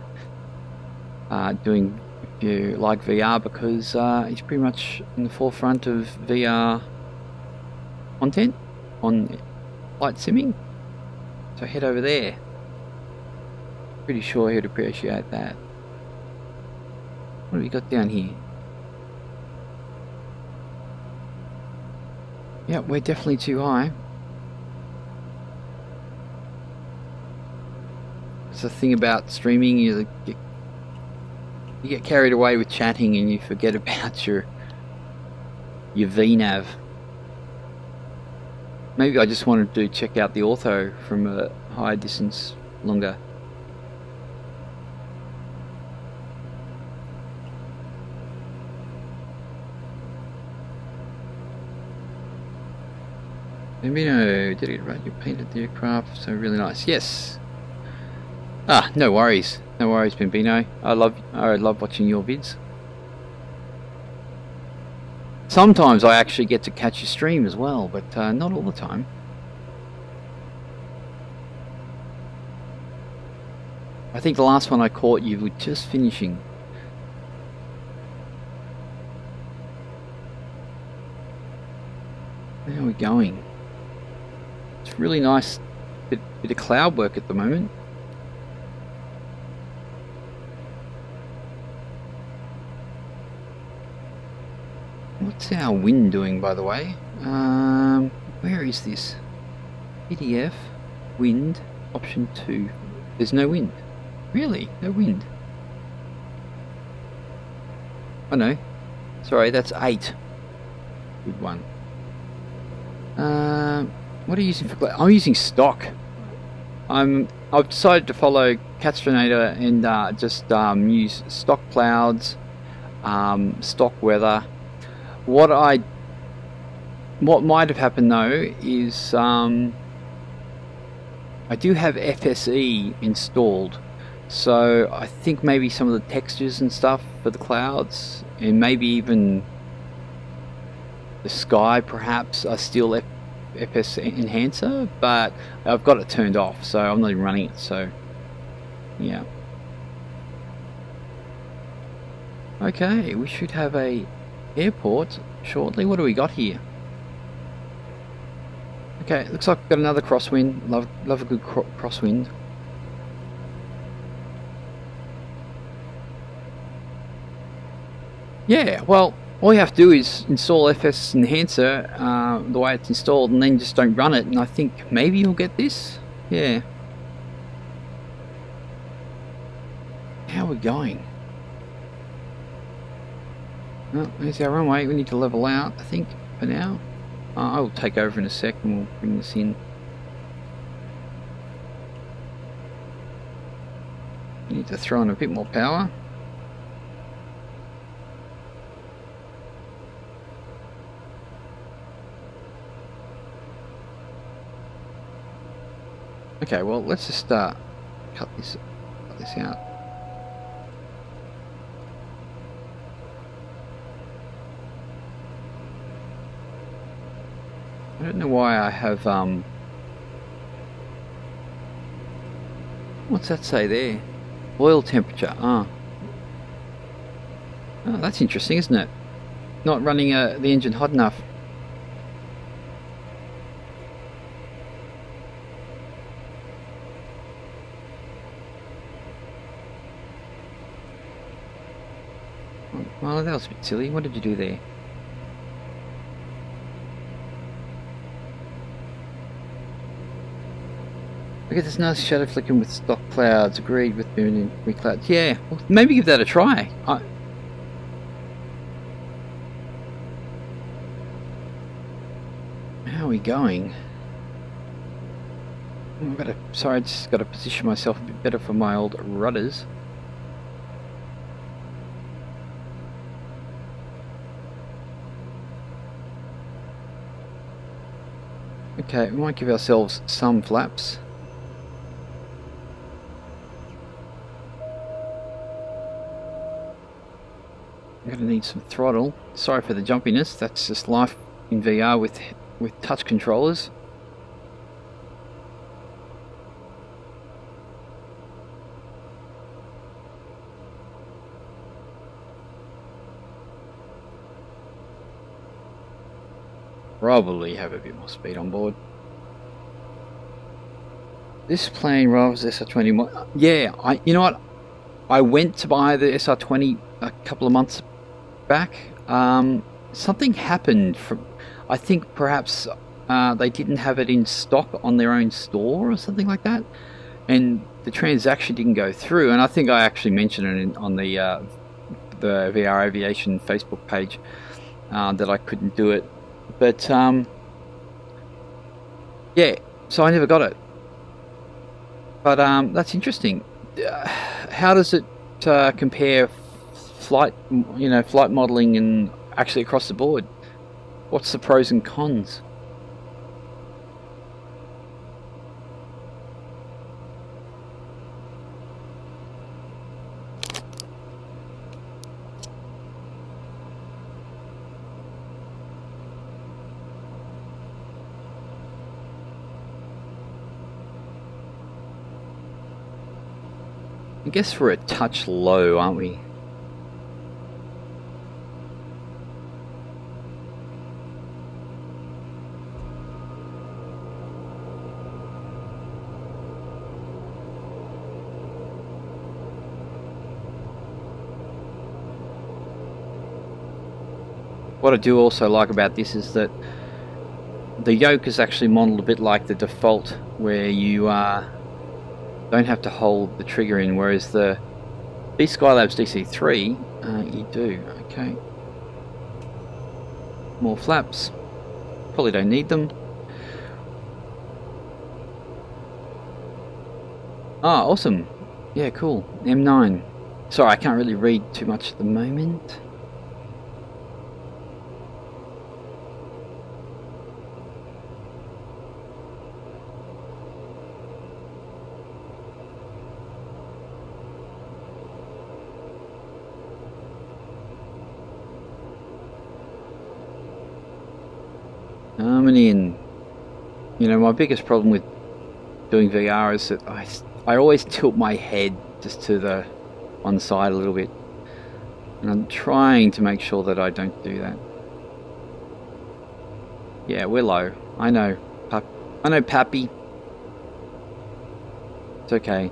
if you like VR, because he's pretty much in the forefront of VR content on flight simming. So head over there. Pretty sure he'd appreciate that. What have we got down here? Yeah, we're definitely too high. It's the thing about streaming, you get carried away with chatting and you forget about your VNav. Maybe I just wanted to check out the ortho from a higher distance longer. Bambino, did it right? You painted the aircraft, so really nice. Yes. No worries. No worries, Bambino. I love watching your vids. Sometimes I actually get to catch your stream as well, but not all the time. I think the last one I caught you were just finishing. Where are we going? It's really nice bit of cloud work at the moment. What's our wind doing, by the way? Where is this? PDF, wind, option 2. There's no wind. Really? No wind? Oh no. Sorry, that's 8. Good one. What are you using for cloud? I'm using stock. I've decided to follow Catstronator and just use stock clouds, stock weather. What what might have happened though is I do have FSE installed, so I think maybe some of the textures and stuff for the clouds, and maybe even the sky perhaps, are still FS enhancer, but I've got it turned off, so I'm not even running it. So yeah. Okay, we should have a airport shortly. What do we got here? Okay, looks like we've got another crosswind. Love a good crosswind. Yeah, well, all you have to do is install FS Enhancer the way it's installed, and then just don't run it, and I think maybe you'll get this. Yeah. How are we going? Oh, there's our runway. We need to level out, I think, for now. I'll take over in a sec and we'll bring this in. We need to throw in a bit more power. Okay, well, let's just cut this out. I don't know why I have what's that say there? Oil temperature. Oh, that's interesting, isn't it? Not running the engine hot enough. Well, that was a bit silly. What did you do there? Okay, there's no shadow flicking with stock clouds. Agreed with moon and clouds. Yeah, well, maybe give that a try. How are we going? Sorry, I just got to position myself a bit better for my old rudders. Okay, we might give ourselves some flaps. I'm going to need some throttle. Sorry for the jumpiness, that's just life in VR with touch controllers. Probably have a bit more speed on board. This plane rivals SR20. Yeah, you know what? I went to buy the SR20 a couple of months back. Something happened. I think perhaps they didn't have it in stock on their own store or something like that, and the transaction didn't go through. And I think I actually mentioned it on the VR Aviation Facebook page that I couldn't do it. But yeah, so I never got it. But that's interesting. How does it compare flight modeling and actually across the board? What's the pros and cons? I guess we're a touch low, aren't we? What I do also like about this is that the yoke is actually modeled a bit like the default, where you don't have to hold the trigger in, whereas the Skylab's DC3 you do. Okay, more flaps, probably don't need them. Ah, awesome. Yeah, cool. M9. Sorry, I can't really read too much at the moment. Harmony, and you know, my biggest problem with doing VR is that I always tilt my head just to the one side a little bit, and I'm trying to make sure that I don't do that. Yeah, we're low. I know, Pappy. It's okay.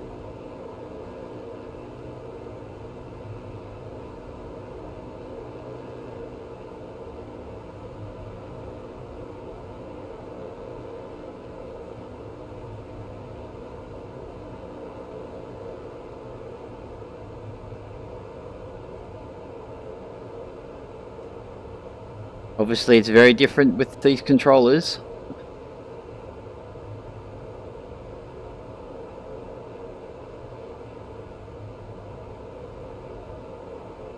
Obviously, it's very different with these controllers.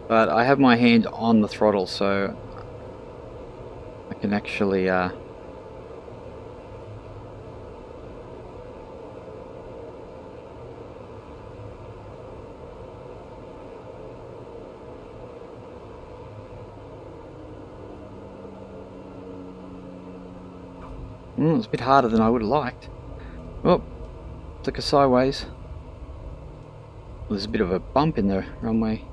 But I have my hand on the throttle, so I can actually it's a bit harder than I would have liked. Oh, took us sideways. There's a bit of a bump in the runway.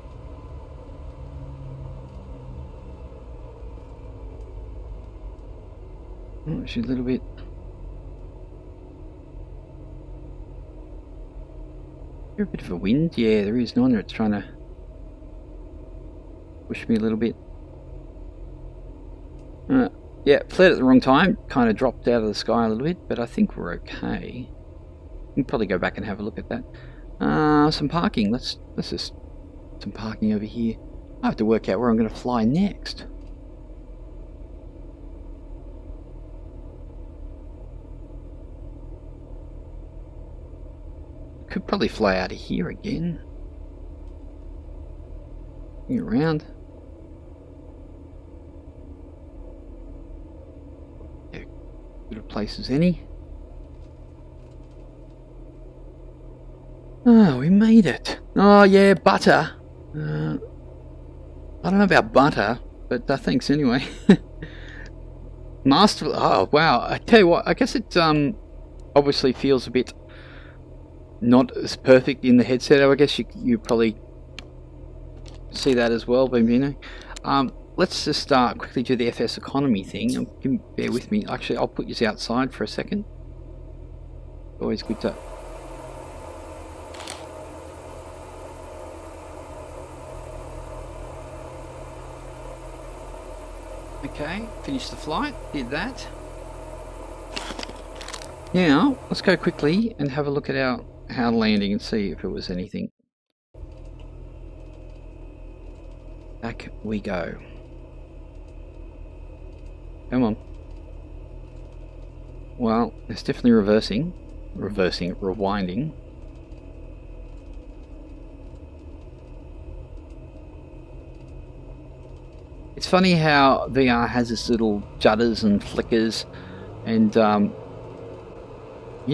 Oh, she's a little bit. There's a bit of a wind. Yeah, there is. No wonder it's trying to push me a little bit. Yeah, fled at the wrong time. Kind of dropped out of the sky a little bit, but I think we're okay. We can probably go back and have a look at that. Some parking. Let's just some parking over here. I have to work out where I'm going to fly next. Could probably fly out of here again. Get around. Yeah, good a place as any. Oh, we made it. Oh yeah, butter. I don't know about butter, but thanks anyway. Master. Oh wow! I tell you what. I guess it obviously feels a bit not as perfect in the headset. I guess you probably see that as well, but you know. Let's just start quickly do the FSEconomy thing. Bear with me. Actually, I'll put you outside for a second. Always good to. Okay, finished the flight, did that. Now, let's go quickly and have a look at our landing and see if it was anything. Back we go. Come on. Well, it's definitely rewinding. It's funny how VR has this little judders and flickers, and you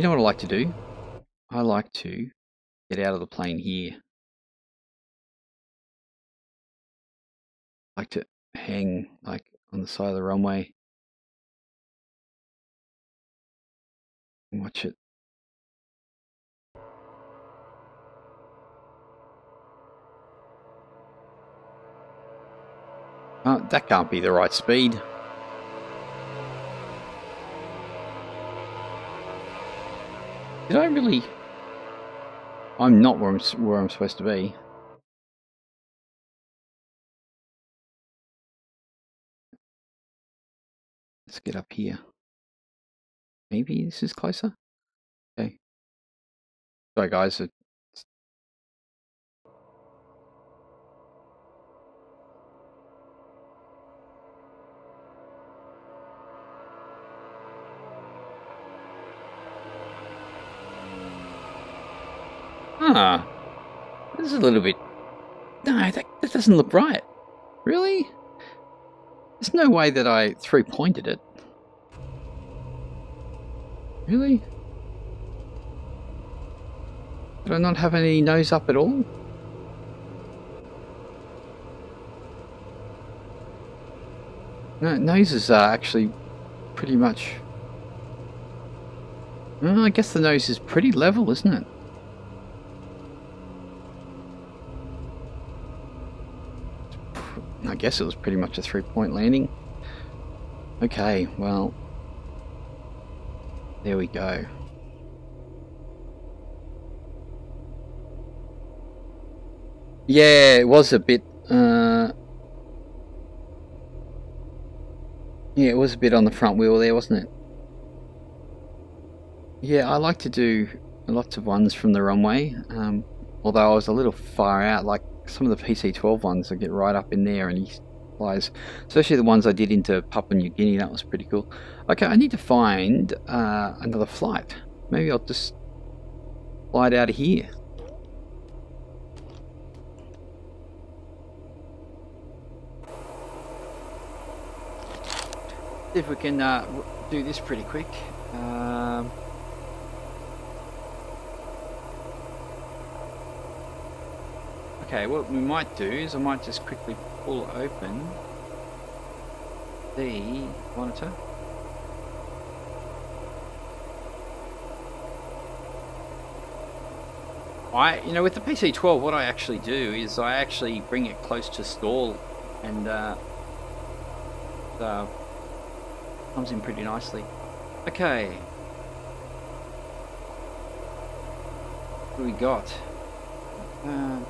know what I like to do? I like to get out of the plane here. I like to hang like on the side of the runway and watch it. That can't be the right speed. Did I really? I'm not where I'm supposed to be. Let's get up here. Maybe this is closer. Okay. Sorry guys. This is a little bit. No, that doesn't look right. Really? There's no way that I 3-pointed it. Really? Did I not have any nose up at all? No, noses are actually pretty much... Well, I guess the nose is pretty level, isn't it? I guess it was pretty much a 3-point landing. Okay, well, there we go. Yeah, it was a bit, yeah, it was a bit on the front wheel there, wasn't it? Yeah, I like to do lots of ones from the runway, although I was a little far out, like some of the PC-12 ones, I get right up in there and he flies, especially the ones I did into Papua New Guinea. That was pretty cool. Okay, I need to find another flight. Maybe I'll just fly it out of here. See if we can do this pretty quick. Okay, what we might do is I might just quickly pull open the monitor. You know, with the PC-12, what I actually do is I actually bring it close to stall, and comes in pretty nicely. Okay, what do we got?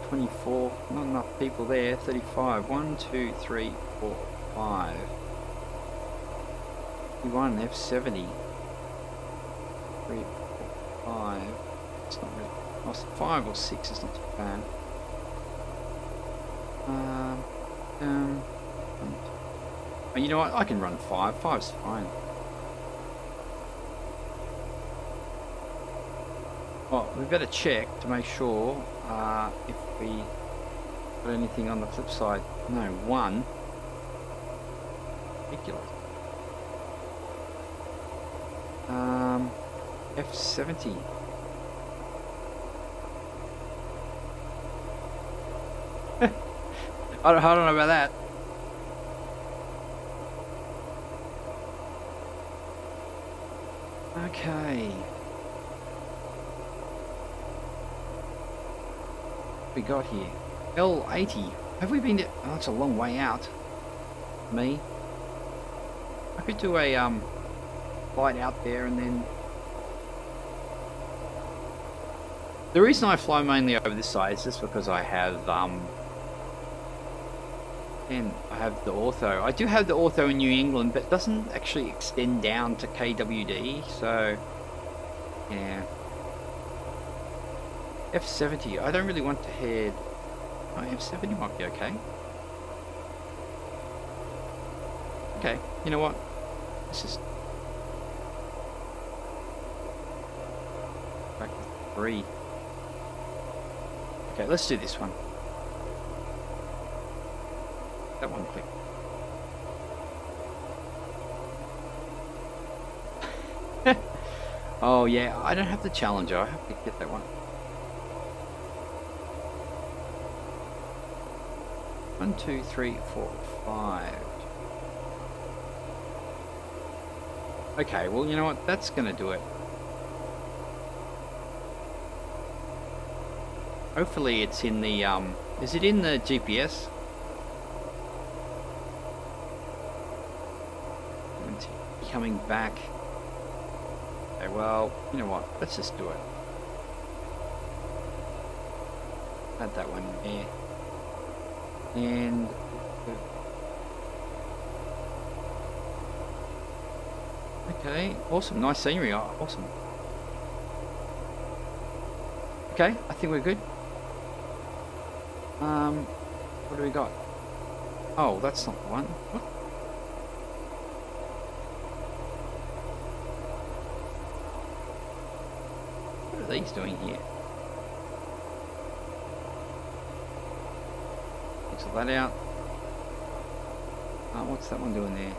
24, not enough people there. 35, 1, 2, 3, 4, 5. 51, F70. 3, 4, 5. It's not really. 5 or 6 is not too bad. You know what? I can run 5. 5's fine. Well, we better check to make sure if we got anything on the flip side. No, 1. Ridiculous. F70. I don't know about that. Okay. We got here L80. Have we been to... Oh, that's a long way out. Me. I could do a flight out there and then... The reason I fly mainly over this side is just because I have and I have the ortho. I do have the ortho in New England, but it doesn't actually extend down to KWD, so yeah. F70, I don't really want to head... Oh, F70 might be okay. Okay, you know what? Let's just... Back to 3. Okay, let's do this one. That one quick. Oh yeah, I don't have the Challenger, I have to get that one. 1, 2, 3, 4, 5. Okay, well, you know what? That's gonna do it. Hopefully it's in the, is it in the GPS? And coming back. Okay, well, you know what? Let's just do it. Add that one in there. And okay, awesome, nice scenery, awesome. Okay, I think we're good. What do we got? Oh, that's not the one. What? What are these doing here? Cancel that out. What's that one doing there?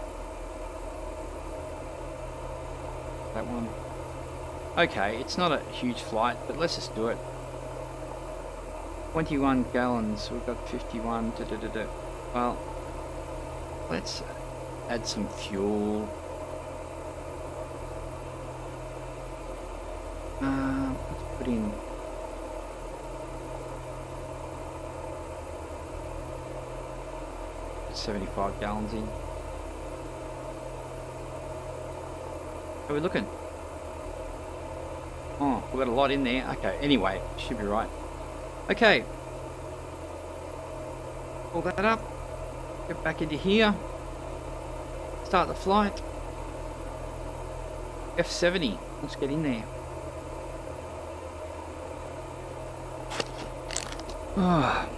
That one. Okay, it's not a huge flight, but let's just do it. 21 gallons, we've got 51. Well, let's add some fuel. Let's put in 75 gallons in. How are we looking? Oh, we've got a lot in there. Okay, anyway, should be right. Okay. Pull that up. Get back into here. Start the flight. F70. Let's get in there. Oh.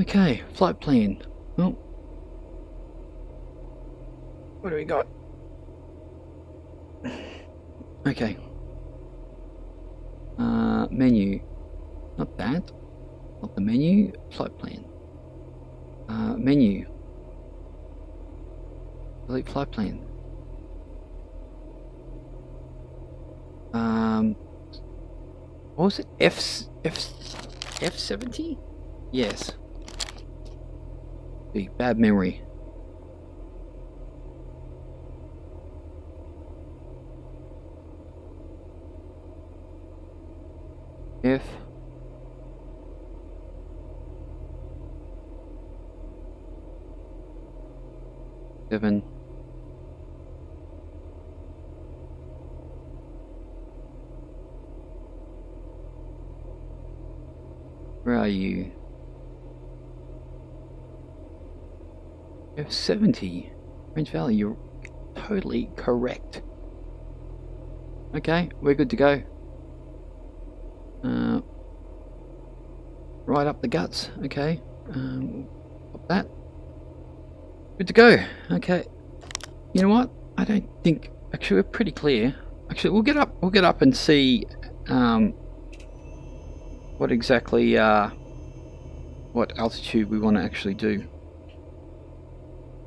Okay, flight plan. Oh. What do we got? Okay. Menu. Not that. Not the menu. Flight plan. Menu. Delete flight plan. What was it? F70? Yes. Big bad memory. F. Seven. Where are you? F70. Range Valley, you're totally correct. Okay, we're good to go. Right up the guts. Okay. Pop that. Good to go. Okay. You know what? I don't think. Actually, we're pretty clear. Actually, we'll get up. We'll get up and see what exactly what altitude we want to actually do.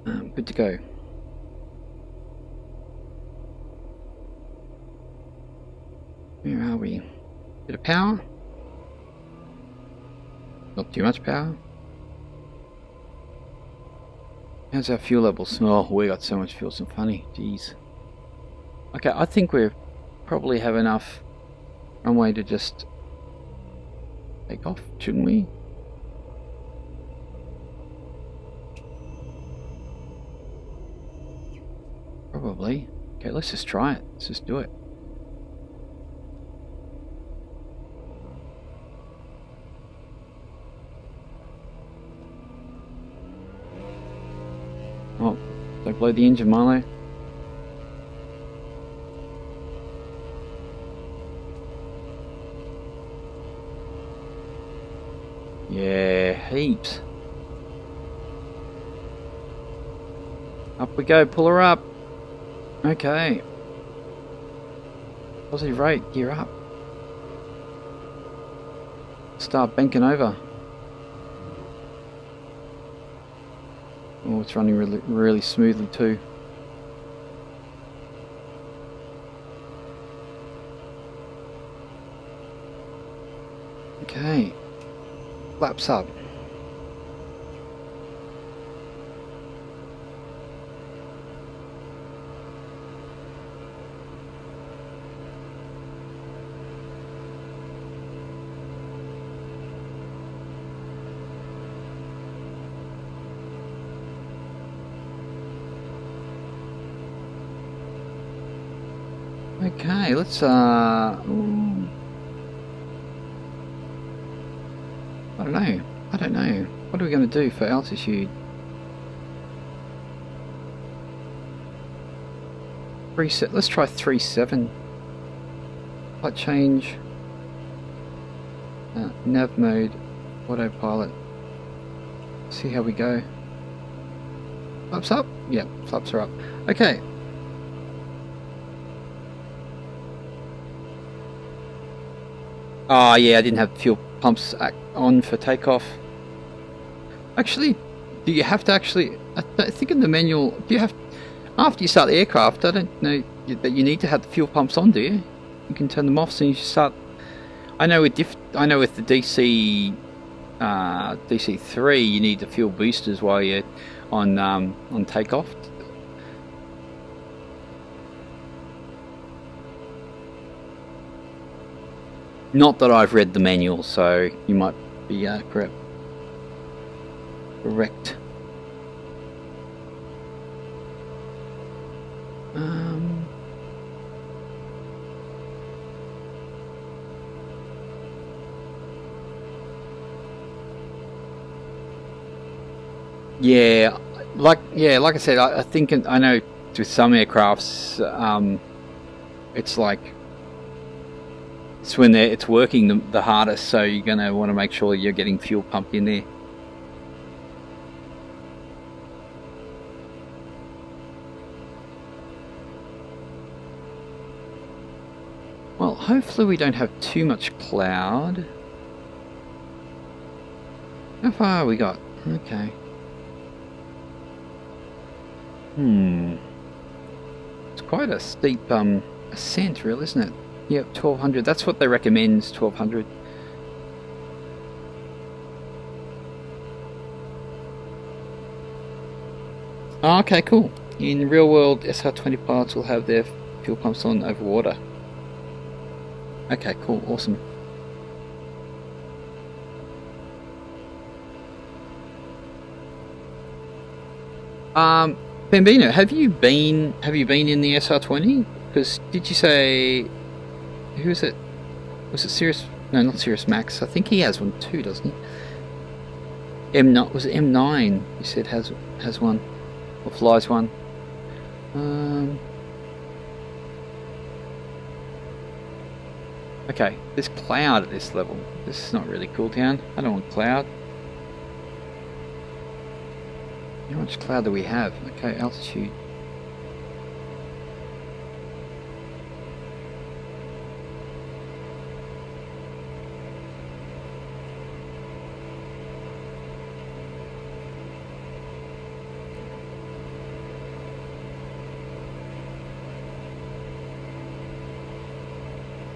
Good to go. Where are we? Bit of power. Not too much power. How's our fuel level smell? Oh, we got so much fuel, so funny. Jeez. Okay, I think we probably have enough runway to just take off, shouldn't we? Probably. Okay, let's just try it. Let's just do it. Oh, don't blow the engine, Milo. Yeah, heaps. Up we go, pull her up. Okay. Positive rate, gear up. Start banking over. Oh, it's running really smoothly too. Okay. Flaps up. Okay, let's I don't know. What are we going to do for altitude? Reset. Let's try 3.7. Flight change. Nav mode. Autopilot. See how we go. Flaps up? Yep, flaps are up. Okay. Oh yeah, I didn't have fuel pumps on for takeoff. Actually, do you have to actually... I think in the manual, do you have... After you start the aircraft, I don't know that you need to have the fuel pumps on, do you? You can turn them off as soon as you start... I know with the DC3, you need the fuel boosters while you're on takeoff. Not that I've read the manual, so you might be correct. Yeah, like I said, I think I know with some aircrafts, it's like it's when it's working the hardest, so you're gonna want to make sure you're getting fuel pumped in there. Well, hopefully we don't have too much cloud. How far we got? Okay. It's quite a steep ascent, really, isn't it? Yep, 1200. That's what they recommend, 1200. Oh, okay, cool. In real world, SR20 pilots will have their fuel pumps on over water. Okay, cool, awesome. Bambino, have you been in the SR20? Because did you say, who is it? Was it Cirrus? No, not Cirrus Max. I think he has one too, doesn't he? M9, was it M9? You said has one or flies one. Okay, there's cloud at this level. This is not really cool down. I don't want cloud. How much cloud do we have? Okay, altitude.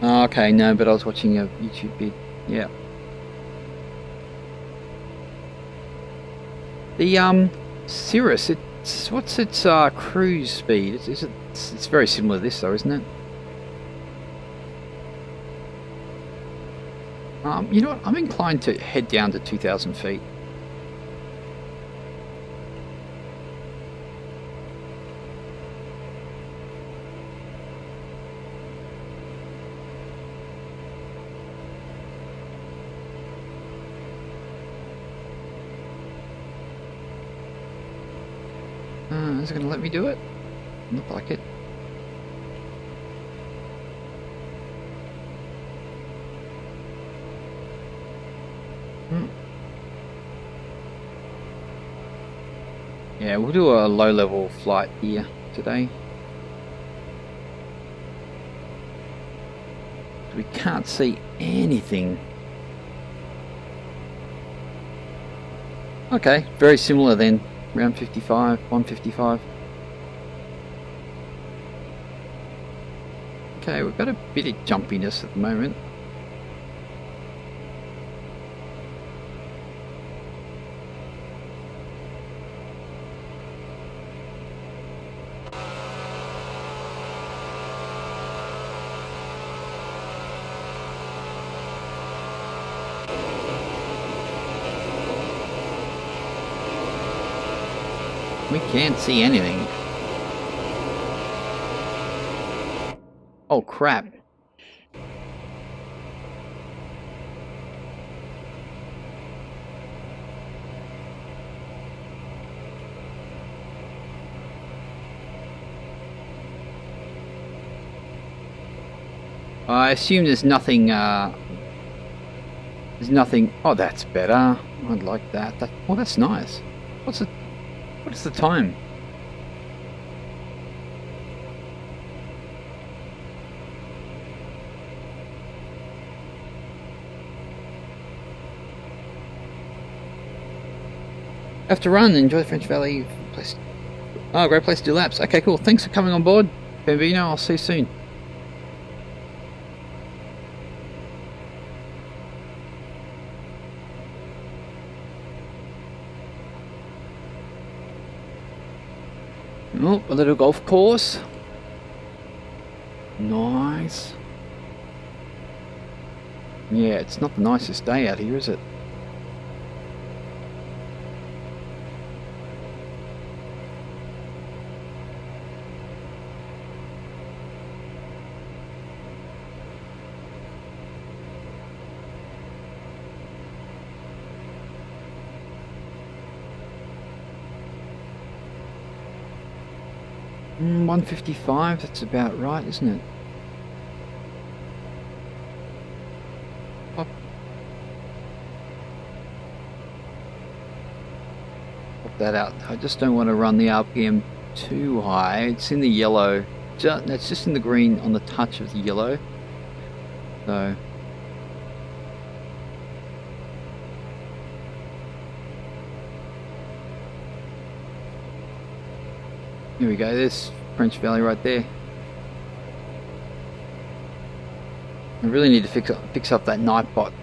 Oh, okay, no, but I was watching a YouTube vid. Yeah. The Cirrus, what's its cruise speed? It's very similar to this though, isn't it? You know what? I'm inclined to head down to 2,000 feet. Is it going to let me do it? Look like it. Yeah, we'll do a low-level flight here today. We can't see anything. Okay, very similar then. Around 55, 155. Okay, we've got a bit of jumpiness at the moment. We can't see anything. Oh crap. I assume there's nothing, oh, that's better. I'd like that. Oh, that's nice. What is the time? Have to run. Enjoy the French Valley. Oh, great place to do laps. Okay, cool. Thanks for coming on board, Bambino. I'll see you soon. Oh, a little golf course. Nice. Yeah, it's not the nicest day out here, is it? Mm, 155, that's about right, isn't it? Pop that out. I just don't want to run the RPM too high. It's in the yellow. It's just in the green on the touch of the yellow. So here we go. There's French Valley right there. I really need to fix up that night bot.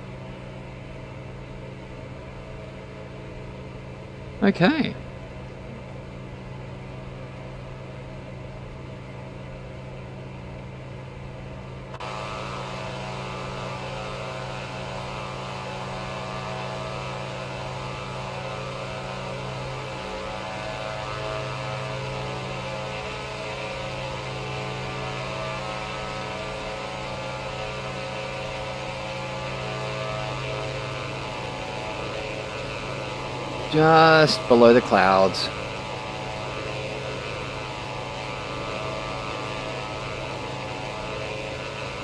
Okay. Just below the clouds.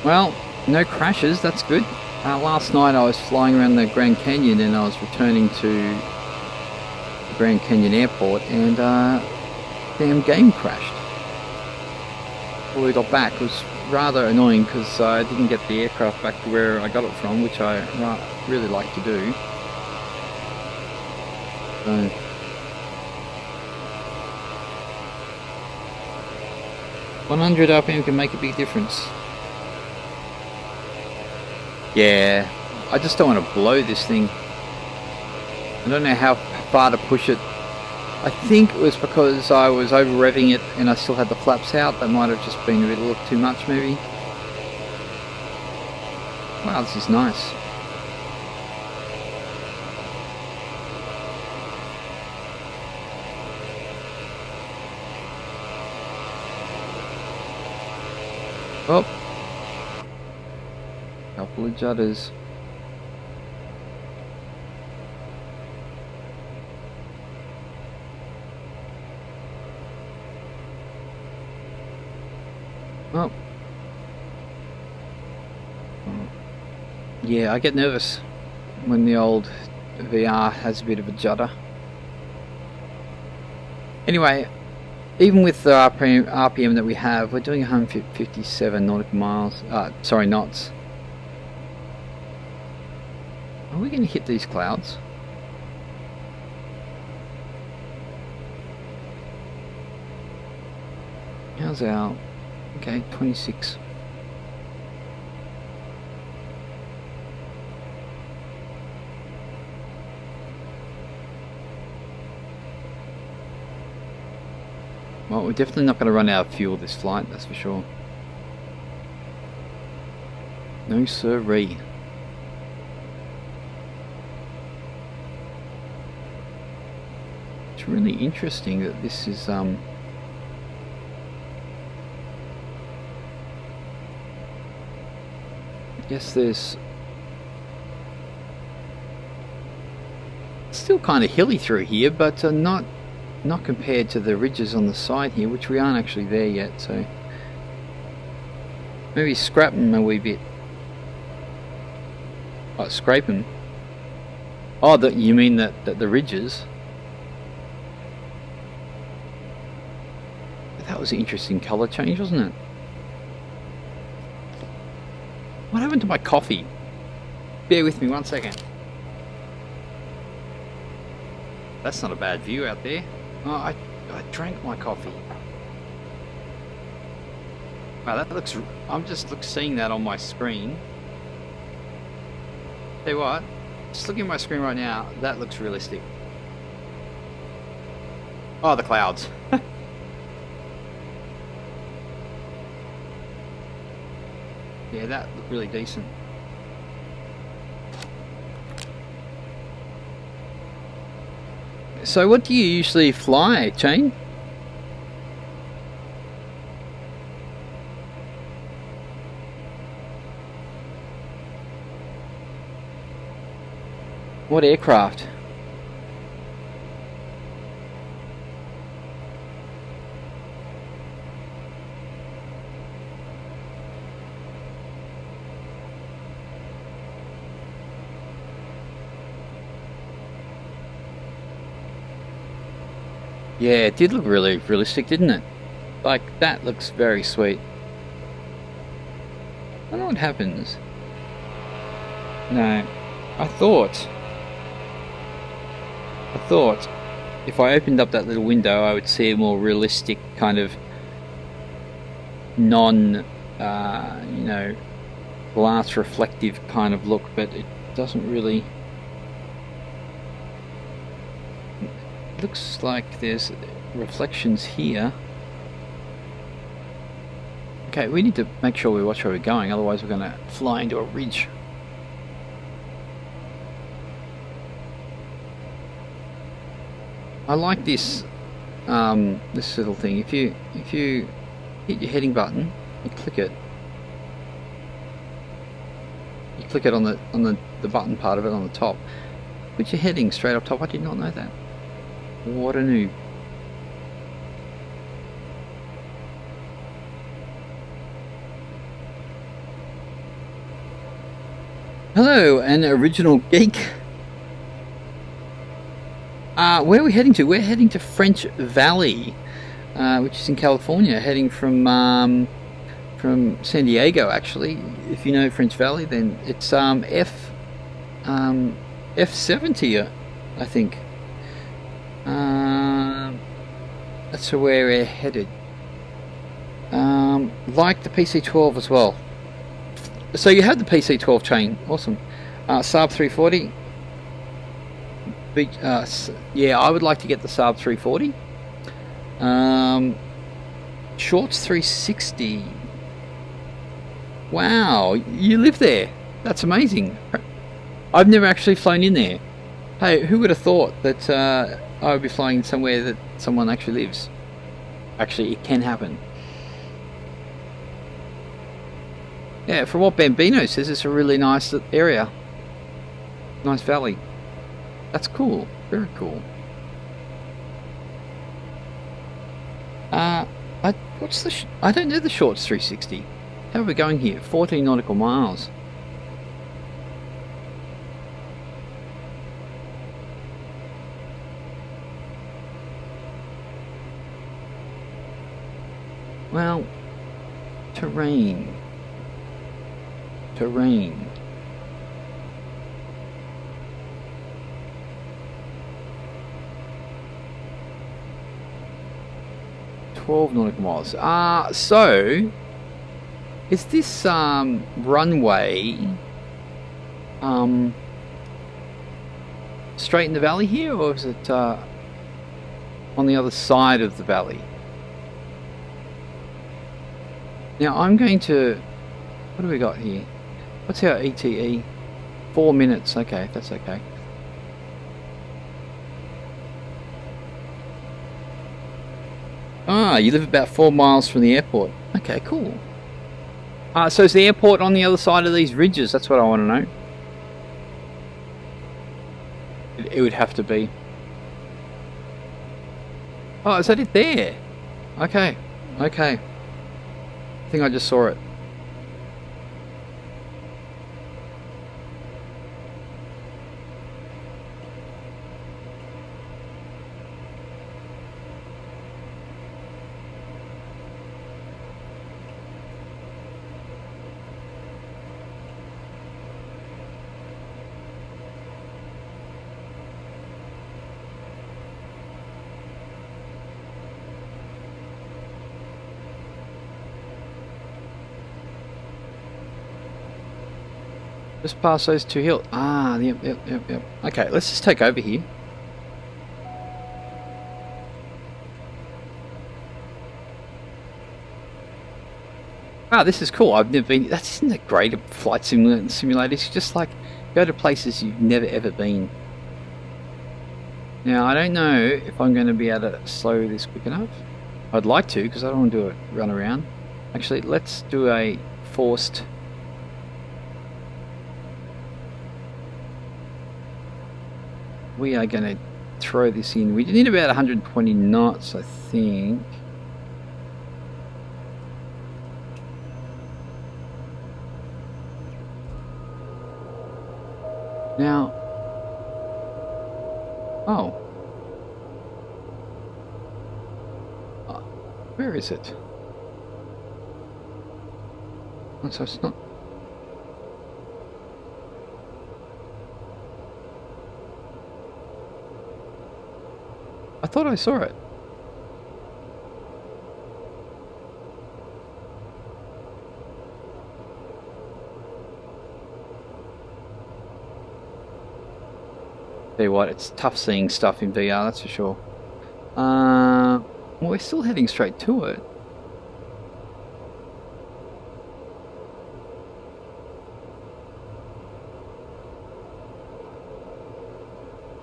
Well, no crashes, that's good. Last night I was flying around the Grand Canyon and I was returning to the Grand Canyon airport and damn game crashed. Before we got back, it was rather annoying because I didn't get the aircraft back to where I got it from, which I really like to do. So 100 RPM can make a big difference. Yeah, I just don't want to blow this thing. I don't know how far to push it. I think it was because I was over revving it and I still had the flaps out. That might have just been a little too much maybe. Wow, this is nice. Oh, couple of judders. Oh. Yeah, I get nervous when the old VR has a bit of a judder. Anyway, even with the RPM that we have, we're doing 157 nautical miles, sorry, knots. Are we going to hit these clouds? How's our... okay, 26. Well, we're definitely not going to run out of fuel this flight, that's for sure. No sirree. It's really interesting that this is I guess there's still kind of hilly through here, but not compared to the ridges on the side here, which we aren't actually there yet, so maybe scrap them a wee bit. Oh, scrape them. Oh, you mean that the ridges? That was an interesting colour change, wasn't it? What happened to my coffee? Bear with me 1 second. That's not a bad view out there. Oh, I drank my coffee. Wow, that looks... I'm just seeing that on my screen. Tell you what, just looking at my screen right now, that looks realistic. Oh, the clouds. Yeah, that looked really decent. So what do you usually fly, Jane? What aircraft? Yeah, it did look really realistic, didn't it? Like, that looks very sweet. I don't know what happens. No, I thought if I opened up that little window I would see a more realistic kind of non, you know, glass reflective kind of look, but it doesn't really. It looks like there's reflections here. Okay, we need to make sure we watch where we're going, otherwise we're going to fly into a ridge. I like this this little thing. If you hit your heading button, you click it. You click it on the button part of it on the top. Put your heading straight up top. I did not know that. What a noob. Hello, an original geek. Where are we heading to? We're heading to French Valley, which is in California, heading from San Diego, actually. If you know French Valley, then it's F70, I think. That's where we're headed. Like the PC-12 as well. So you have the PC-12 chain, awesome. Saab 340. Yeah, I would like to get the Saab 340. Shorts 360. Wow, you live there. That's amazing. I've never actually flown in there. Hey, who would have thought that I would be flying somewhere that someone actually lives? Actually, it can happen. Yeah, from what Bambino says, it's a really nice area. Nice valley. That's cool. Very cool. What's the? I don't know the shorts 360. How are we going here? 14 nautical miles. Well, terrain. Terrain. Nautical miles. So is this runway straight in the valley here, or is it on the other side of the valley? Now I'm going to. What do we got here? What's our ETE? 4 minutes. Okay, that's okay. Ah, you live about 4 miles from the airport. Okay, cool. So is the airport on the other side of these ridges? That's what I want to know. It would have to be. Oh, is that it there? Okay, okay. I think I just saw it. Just past those two hills. Ah, yep. Okay, let's just take over here. Ah, this is cool. I've never been. Isn't that great? A flight simulators. You just like go to places you've never ever been. Now, I don't know if I'm going to be able to slow this quick enough. I'd like to, because I don't want to do it run around. Actually, let's do a forced... We are going to throw this in. We need about 120 knots, I think. Now... Oh. Where is it? Oh, so it's not... I thought I saw it. Tell you what, it's tough seeing stuff in VR, that's for sure. Well, we're still heading straight to it.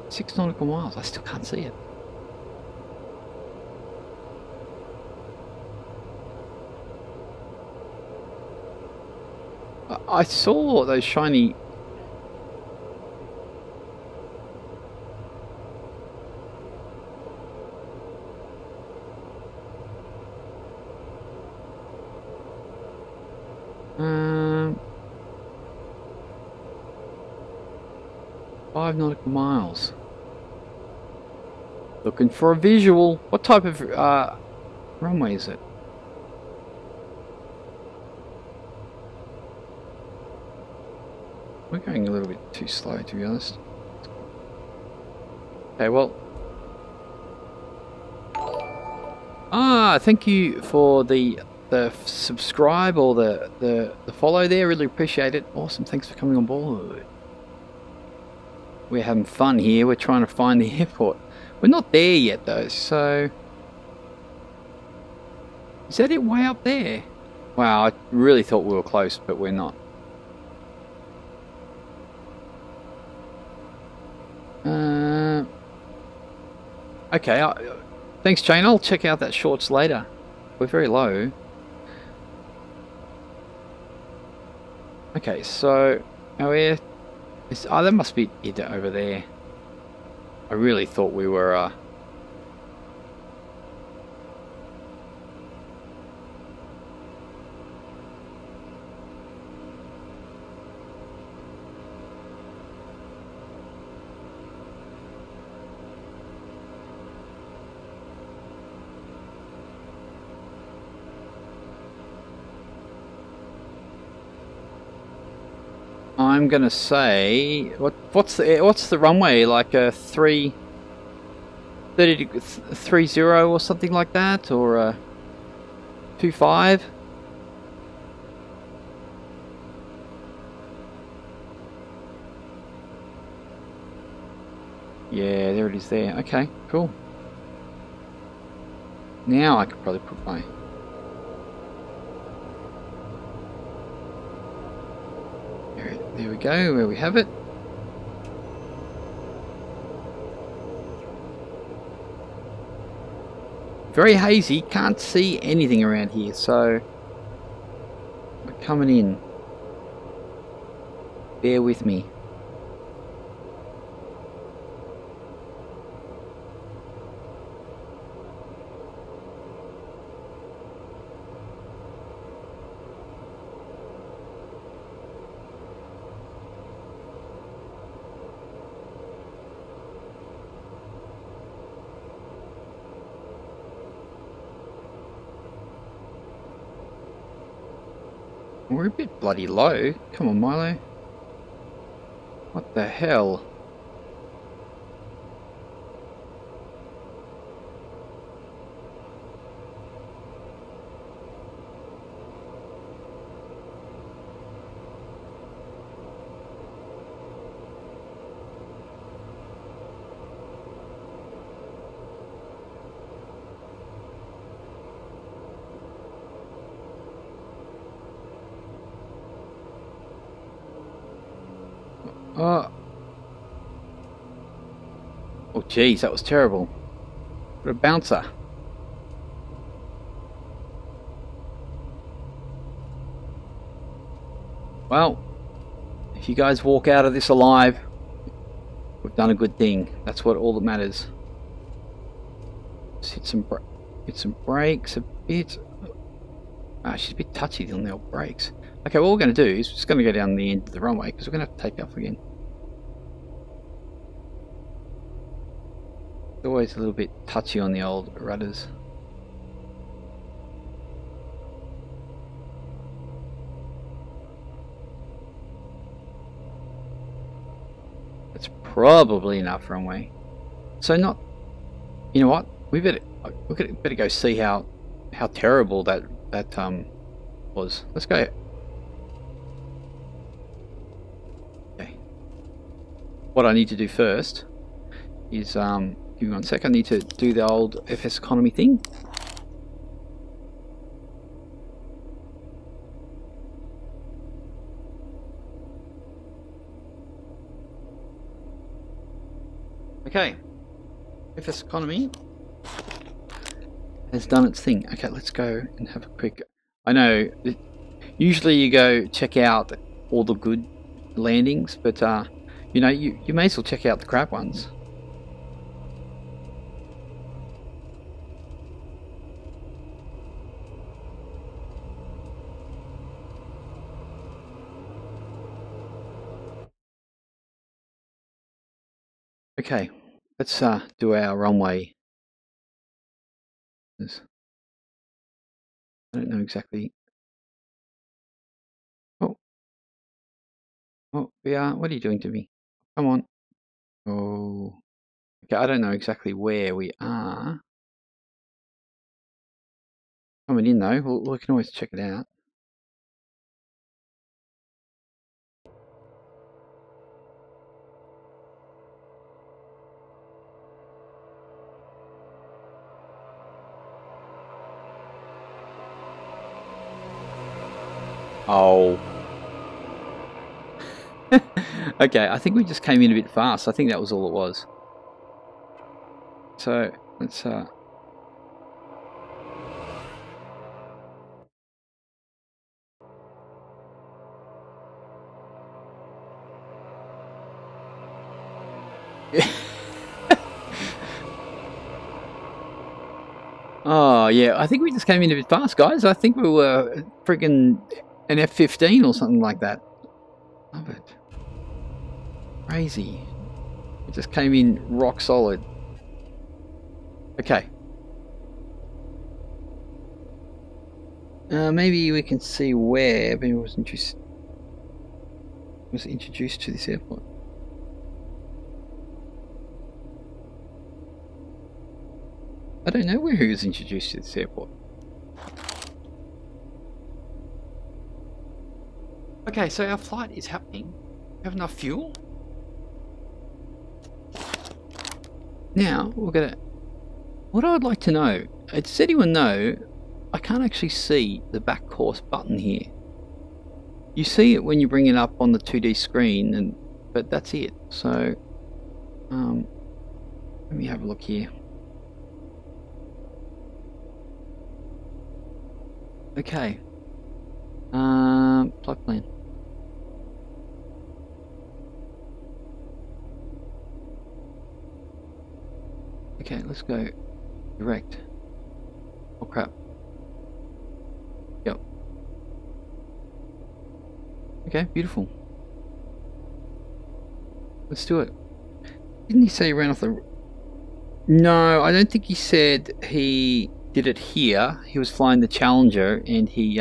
Six nautical miles, I still can't see it. I saw those shiny... Five nautical miles. Looking for a visual. What type of runway is it? We're going a little bit too slow, to be honest. Okay, well. Thank you for the subscribe or the follow there. Really appreciate it. Awesome. Thanks for coming on board. We're having fun here. We're trying to find the airport. We're not there yet though, so... Is that it way up there? Wow, I really thought we were close, but we're not. Okay, thanks Jane. I'll check out that shorts later. We're very low. Okay, so our air... Oh, that must be it over there. I really thought we were... I'm gonna say what's the runway, like a 30 or something like that, or a 25? Yeah, there it is there. Okay, cool. Now I could probably put my... There we go, where we have it. Very hazy, can't see anything around here, so we're coming in. Bear with me. We're a bit bloody low. Come on, Milo. What the hell? Oh Oh geez, that was terrible. What a bouncer. Well, if you guys walk out of this alive, we've done a good thing. That's what all that matters. Just hit some brakes a bit. She's a bit touchy on the old brakes. Okay, what we're going to do is we're just going to go down the end of the runway because we're going to have to take off again. It's always a little bit touchy on the old rudders. That's probably enough runway. So not, you know what? We better go see how terrible that was. Let's go. Okay. What I need to do first is give me 1 sec. I need to do the old FSEconomy thing. Okay, FSEconomy has done its thing. Okay, let's go and have a quick. I know usually you go check out all the good landings, but you know, you may as well check out the crap ones. Okay, let's do our runway. I don't know exactly. Oh, yeah. What are you doing to me? Come on. Oh, okay. I don't know exactly where we are. Coming in though. We can always check it out. Oh. Okay, I think we just came in a bit fast. I think that was all it was. So let's Oh yeah, I think we just came in a bit fast, guys. I think we were friggin' an F-15 or something like that. Love it. Crazy. It just came in rock solid. Okay. Maybe we can see where Ben was introduced to this airport. I don't know where he was introduced to this airport. Okay, so our flight is happening. We have enough fuel. Now we're gonna. What I would like to know, does anyone know? I can't actually see the back course button here. You see it when you bring it up on the 2D screen, but that's it. So let me have a look here. Okay. Flight plan. Okay, let's go direct. Oh crap. Yep. Okay, beautiful. Let's do it. Didn't he say he ran off the... No, I don't think he said he did it here. He was flying the Challenger, and he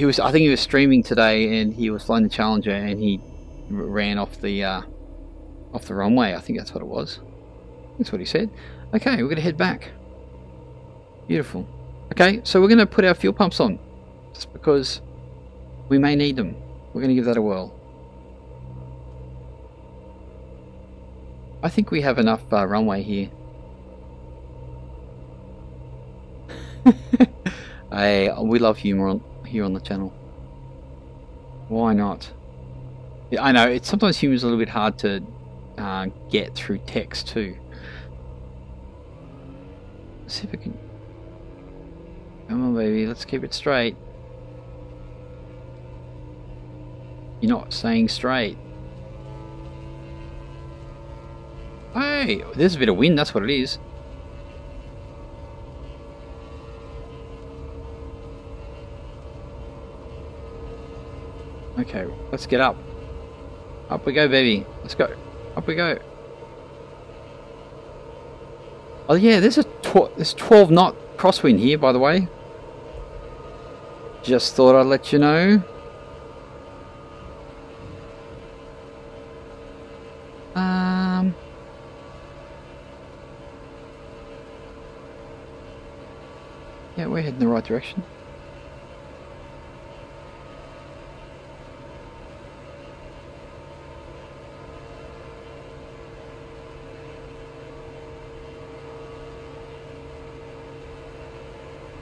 was, I think he was streaming today, and he was flying the Challenger, and he ran off the runway. I think that's what it was. That's what he said. Okay, we're gonna head back. Beautiful. Okay, so we're gonna put our fuel pumps on, just because we may need them. We're gonna give that a whirl. I think we have enough runway here. Hey, we love humor here on the channel. Why not? Yeah, I know, sometimes humor is a little bit hard to get through text too. Let's see if I can. Come on, baby, let's keep it straight. You're not staying straight. Hey, there's a bit of wind, that's what it is. Okay, let's get up. Up we go, baby. Let's go. Up we go. Oh yeah, there's 12 knot crosswind here, by the way. Just thought I'd let you know. Yeah, we're heading in the right direction.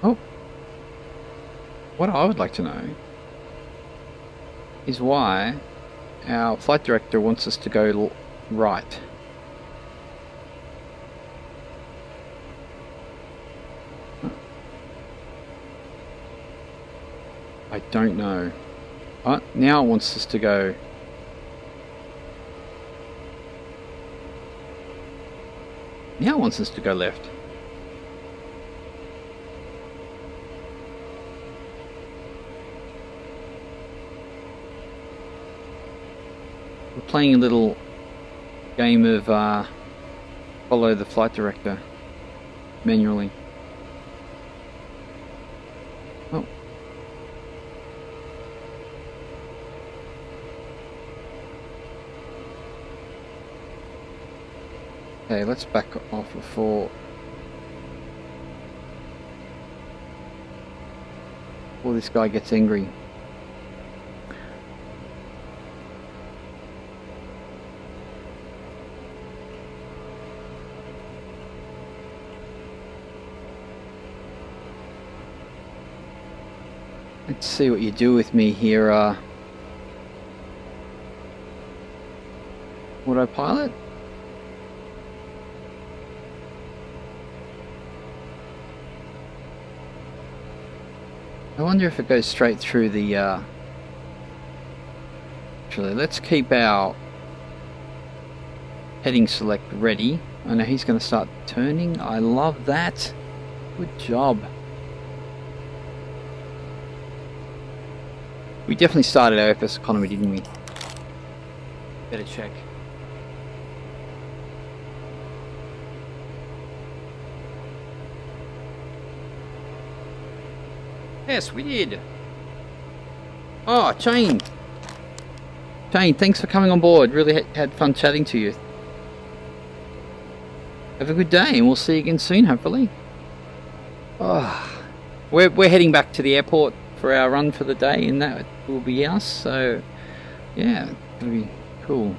Oh, what I would like to know is why our flight director wants us to go right. I don't know. Now it wants us to go. Now it wants us to go left. We're playing a little game of follow the flight director manually. Oh. Okay, let's back off before this guy gets angry. Let's see what you do with me here, autopilot. I wonder if it goes straight through the, actually, let's keep our heading select ready. I know he's going to start turning. I love that. Good job. We definitely started our FSEconomy, didn't we? Better check. Yes, we did. Oh, Shane, thanks for coming on board. Really had fun chatting to you. Have a good day, and we'll see you again soon, hopefully. Oh, we're heading back to the airport for our run for the day, and that will be us. So, yeah, it'll be cool.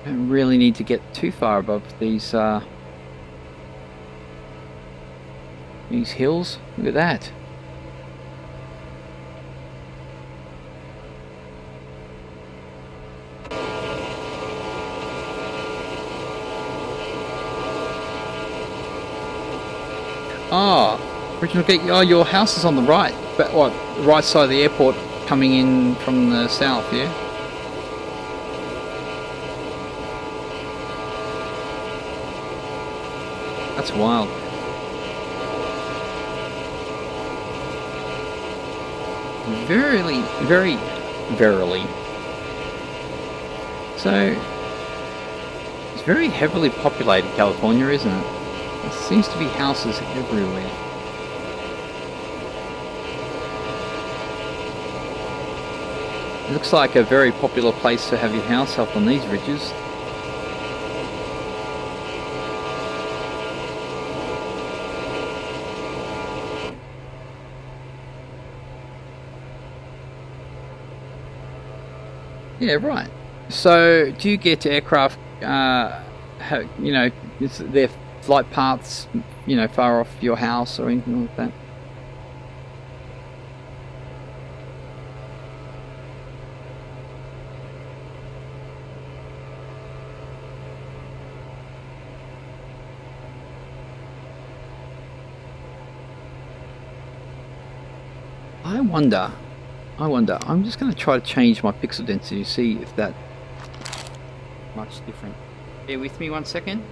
Don't really need to get too far above these hills. Look at that. Oh, original gate. Oh, your house is on the right. But what? The right side of the airport, coming in from the south. Yeah. That's wild. Very verily. So, it's very heavily populated, California, isn't it? There seems to be houses everywhere. It looks like a very popular place to have your house up on these ridges. Yeah, right. So, do you get aircraft, you know, is their flight paths, you know, far off your house or anything like that? I wonder, I'm just going to try to change my pixel density to see if that much different. Bear with me 1 second.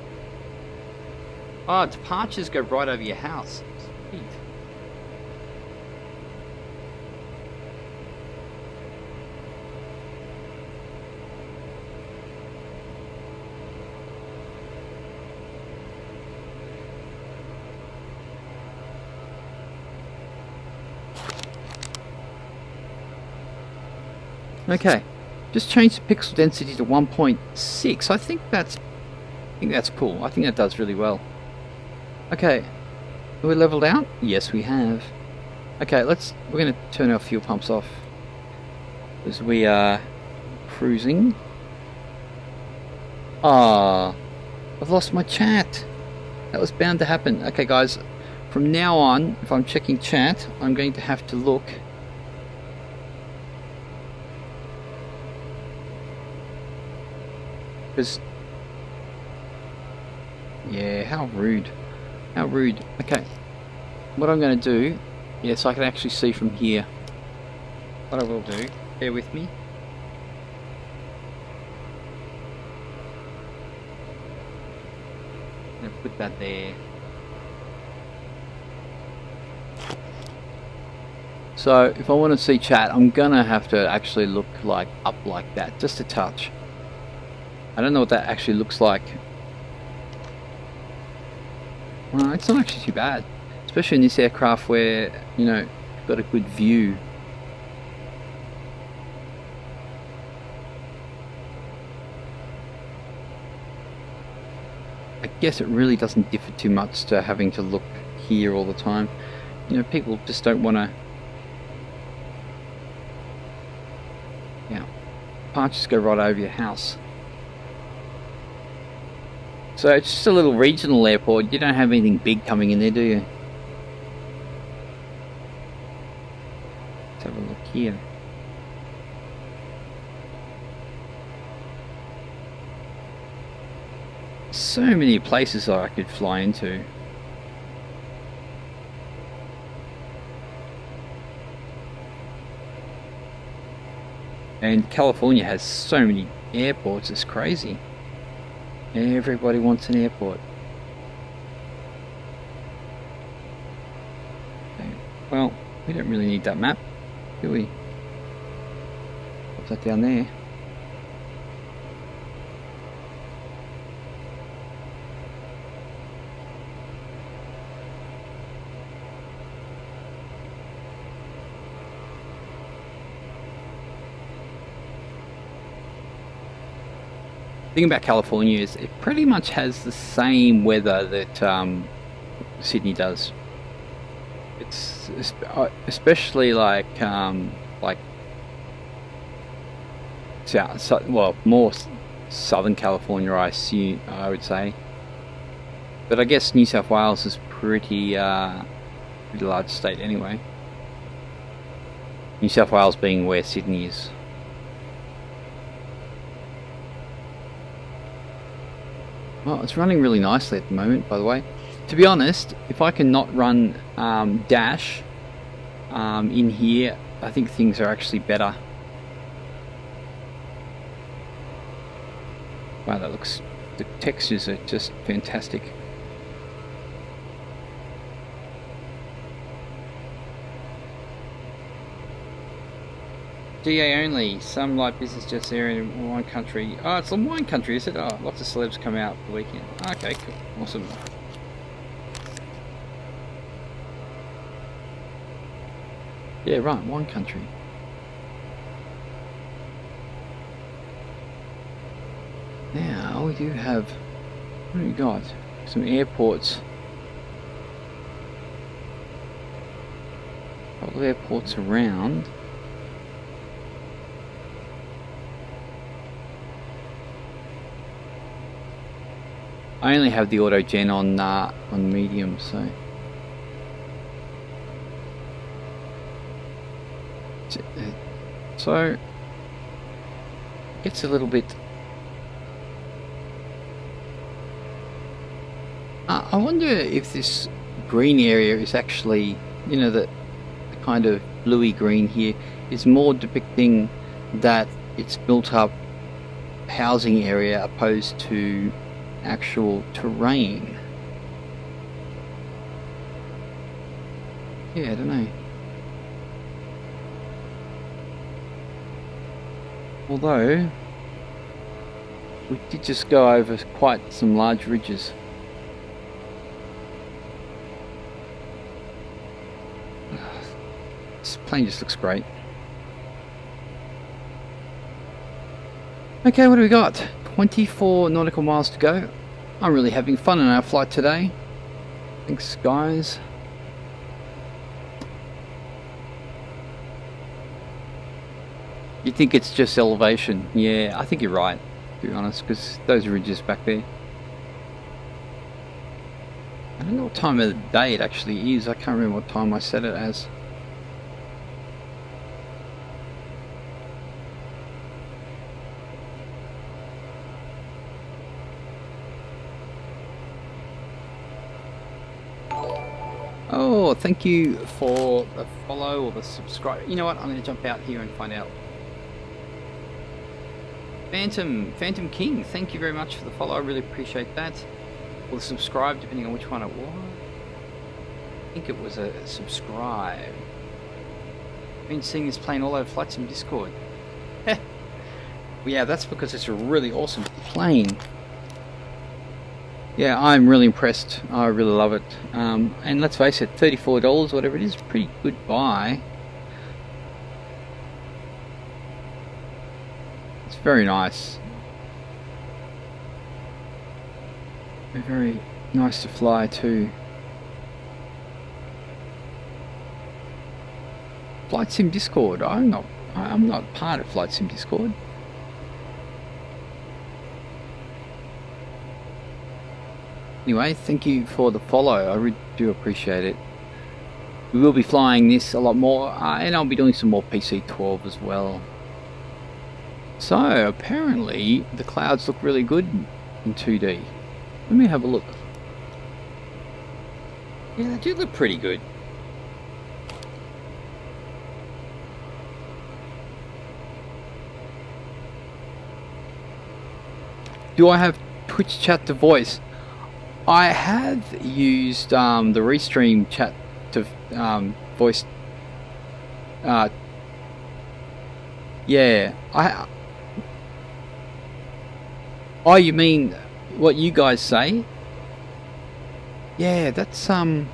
Oh, departures go right over your house. Sweet. Okay, just change the pixel density to 1.6. I think that's cool. I think that does really well. Okay, are we leveled out? Yes, we have. Okay, we're going to turn our fuel pumps off as we are cruising. Ah, I've lost my chat. That was bound to happen. Okay, guys, from now on, if I'm checking chat, I'm going to have to look. Because, yeah, how rude. How rude. Okay, what I'm going to do, yes, I can actually see from here. What I will do, bear with me. I'm going to put that there. So, if I want to see chat, I'm going to have to actually look like up like that, just a touch. I don't know what that actually looks like. Well, it's not actually too bad, especially in this aircraft where, you know, you've got a good view. I guess it really doesn't differ too much to having to look here all the time. You know, people just don't want to. Yeah, can't just go right over your house. So it's just a little regional airport. You don't have anything big coming in there, do you? Let's have a look here. So many places that I could fly into. And California has so many airports, it's crazy. Everybody wants an airport. Okay. Well, we don't really need that map, do we? Put that down there. The thing about California is it pretty much has the same weather that Sydney does. It's especially like more Southern California, I would say. But I guess New South Wales is pretty large state anyway. New South Wales being where Sydney is. Well, it's running really nicely at the moment, by the way. To be honest, if I can not run dash in here, I think things are actually better. Wow, the textures are just fantastic. DA only, some light business jets there in wine country. Oh, it's a wine country, is it? Oh, lots of celebs come out for the weekend. Okay, cool, awesome. Yeah, right, wine country. Now, we do have, what do we got? Some airports. A couple of airports around. I only have the auto gen on medium, so it gets a little bit. I wonder if this green area is actually, you know, the kind of bluey green here is more depicting that it's built up housing area opposed to actual terrain. Yeah, I don't know. Although we did just go over quite some large ridges. This plane just looks great. Okay, what do we got? 24 nautical miles to go. I'm really having fun on our flight today. Thanks, guys. You think it's just elevation? Yeah, I think you're right, to be honest, because those ridges back there. I don't know what time of the day it actually is. I can't remember what time I set it as. Oh, thank you for the follow or the subscribe. You know what? I'm going to jump out here and find out. Phantom King, thank you very much for the follow. I really appreciate that. Or the subscribe, depending on which one it was. I think it was a subscribe. I've been seeing this plane all over Flight Sim Discord. Well, yeah, that's because it's a really awesome plane. Yeah, I'm really impressed. I really love it. And let's face it, $34, whatever it is, pretty good buy. It's very nice. Very nice to fly too. Flight Sim Discord. I'm not part of Flight Sim Discord. Anyway, thank you for the follow. I really do appreciate it. We will be flying this a lot more, and I'll be doing some more PC-12 as well. So, apparently, the clouds look really good in 2D. Let me have a look. Yeah, they do look pretty good. Do I have Twitch chat to voice? I have used the Restream chat to voice. Yeah, oh, you mean what you guys say? Yeah, that's I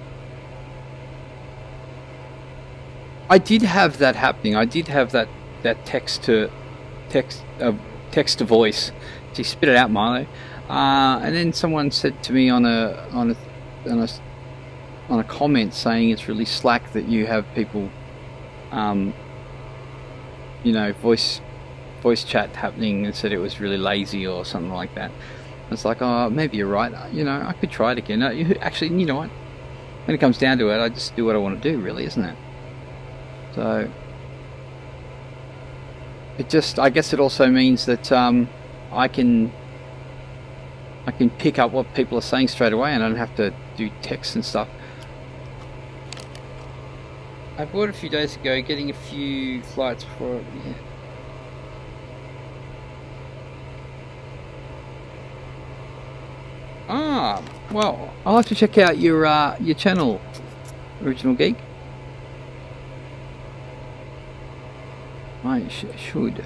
did have that happening. I did have that text to voice. Gee, spit it out, Milo. And then someone said to me on a comment saying it's really slack that you have people, you know, voice chat happening, and said it was really lazy or something like that. It's like, oh, maybe you're right. You know, I could try it again. Actually, you know what? When it comes down to it, I just do what I want to do, really, isn't it? So it just, I guess it also means that I can pick up what people are saying straight away, and I don't have to do text and stuff. I bought it a few days ago, getting a few flights for it. Yeah. Ah, well, I'll have to check out your channel, Original Geek. I should.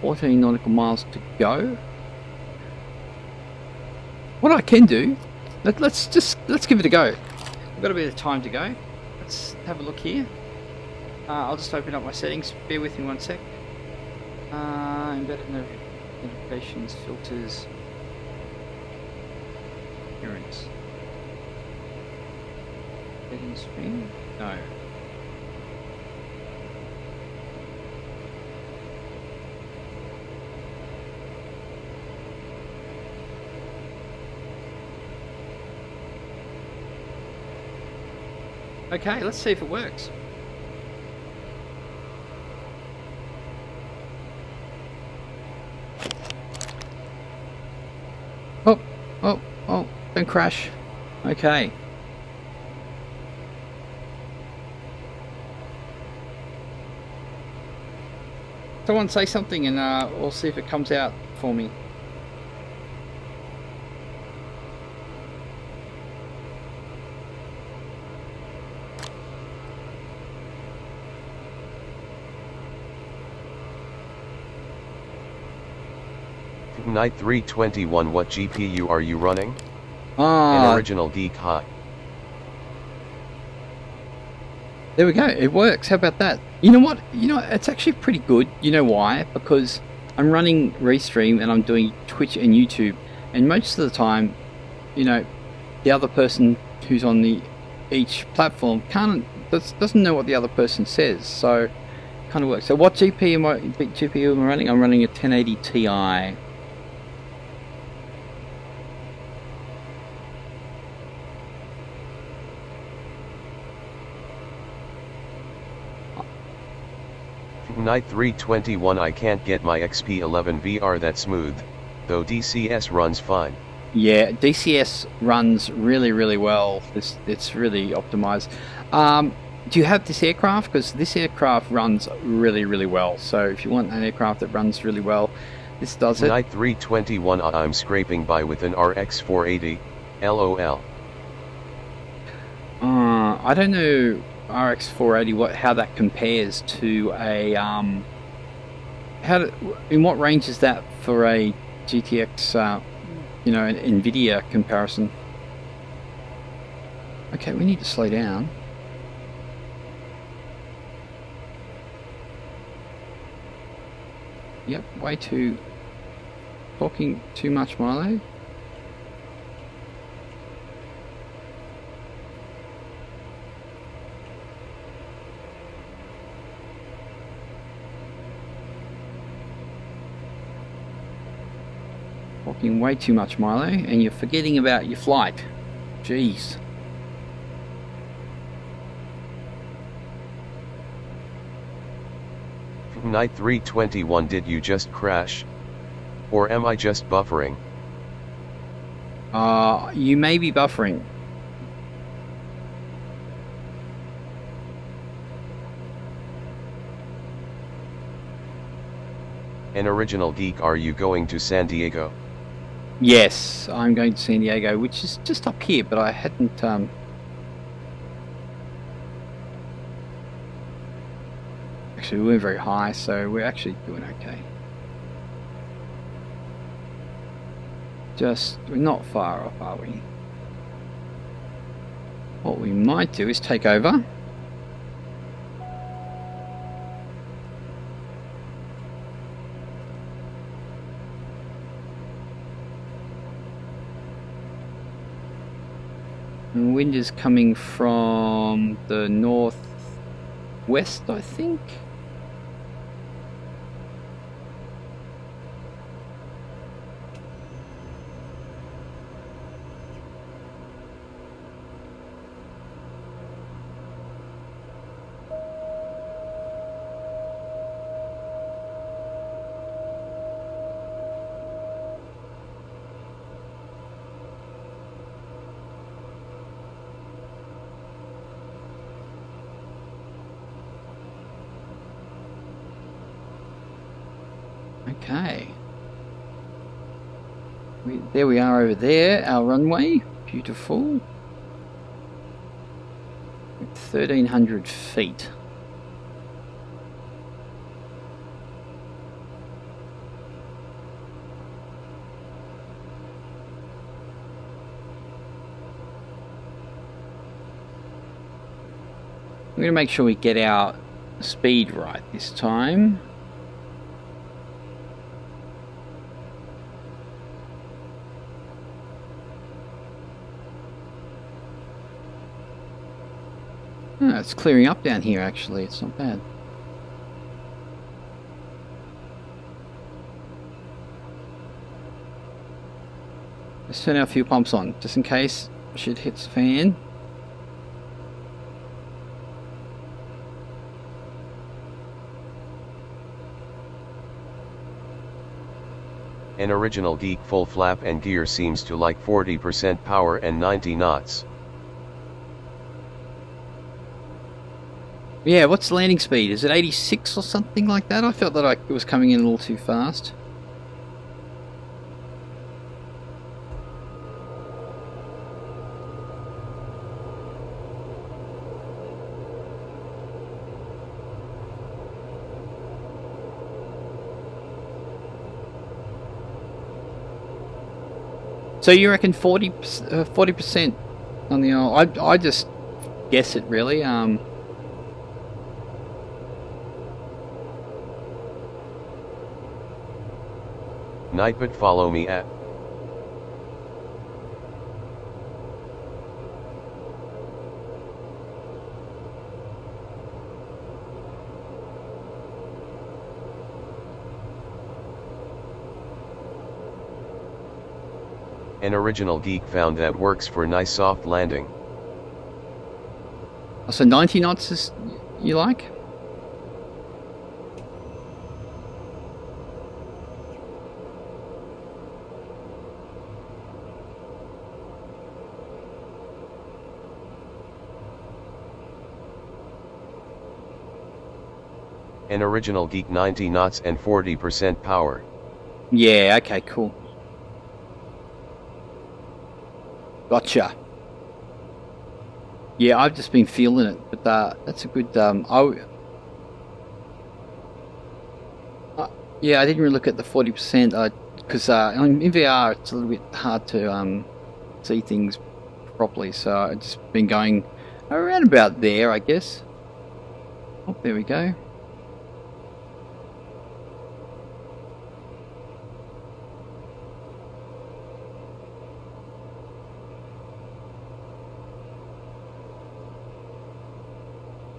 14 nautical miles to go. What I can do, let's give it a go. We've got a bit of time to go. Let's have a look here. I'll just open up my settings. Bear with me one sec. Embedded notifications, filters, appearance. Settings screen? No. Okay, let's see if it works. Oh, don't crash. Okay. Someone say something and we'll see if it comes out for me. Night 321, what GPU are you running? An original geek high. There we go, it works. How about that? You know what? You know, it's actually pretty good. You know why? Because I'm running Restream and I'm doing Twitch and YouTube, and most of the time, you know, the other person who's on each platform doesn't know what the other person says, so it kind of works. So what GPU am I running? I'm running a 1080 Ti. Night 321, I can't get my XP11 VR that smooth, though DCS runs fine. Yeah, DCS runs really well. It's really optimized. Do you have this aircraft? Because this aircraft runs really well. So if you want an aircraft that runs really well, this does it. Night 321, I'm scraping by with an RX 480, LOL. I don't know RX 480 how that compares to a in what range is that for a GTX you know, an NVIDIA comparison? Okay, we need to slow down. Yep, talking too much, Milo. Talking way too much, Milo, and you're forgetting about your flight. Jeez. Night 321, did you just crash? Or am I just buffering? You may be buffering. An original geek, are you going to San Diego? Yes, I'm going to San Diego, which is just up here, but I hadn't actually, we weren't very high, so we're actually doing okay. We're not far off, are we? What we might do is take over. And wind is coming from the northwest, I think. Okay. There we are over there, our runway. Beautiful. 1,300 feet. I'm going to make sure we get our speed right this time. Oh, it's clearing up down here actually, it's not bad. Let's turn our fuel pumps on, just in case shit hits the fan. An original geek, full flap and gear seems to like 40% power and 90 knots. Yeah, what's the landing speed? Is it 86 or something like that? I felt that it was coming in a little too fast. So you reckon 40% on the old? I just guess it really. Nightbot, follow me at An original geek found that works for nice soft landing. So 90 knots is you like? An original geek 90 knots and 40% power. Yeah, okay, cool. Gotcha. Yeah, I've just been feeling it, but that's a good. Yeah, I didn't really look at the 40%. Because in VR it's a little bit hard to see things properly, so I've just been going around about there, I guess. Oh, there we go.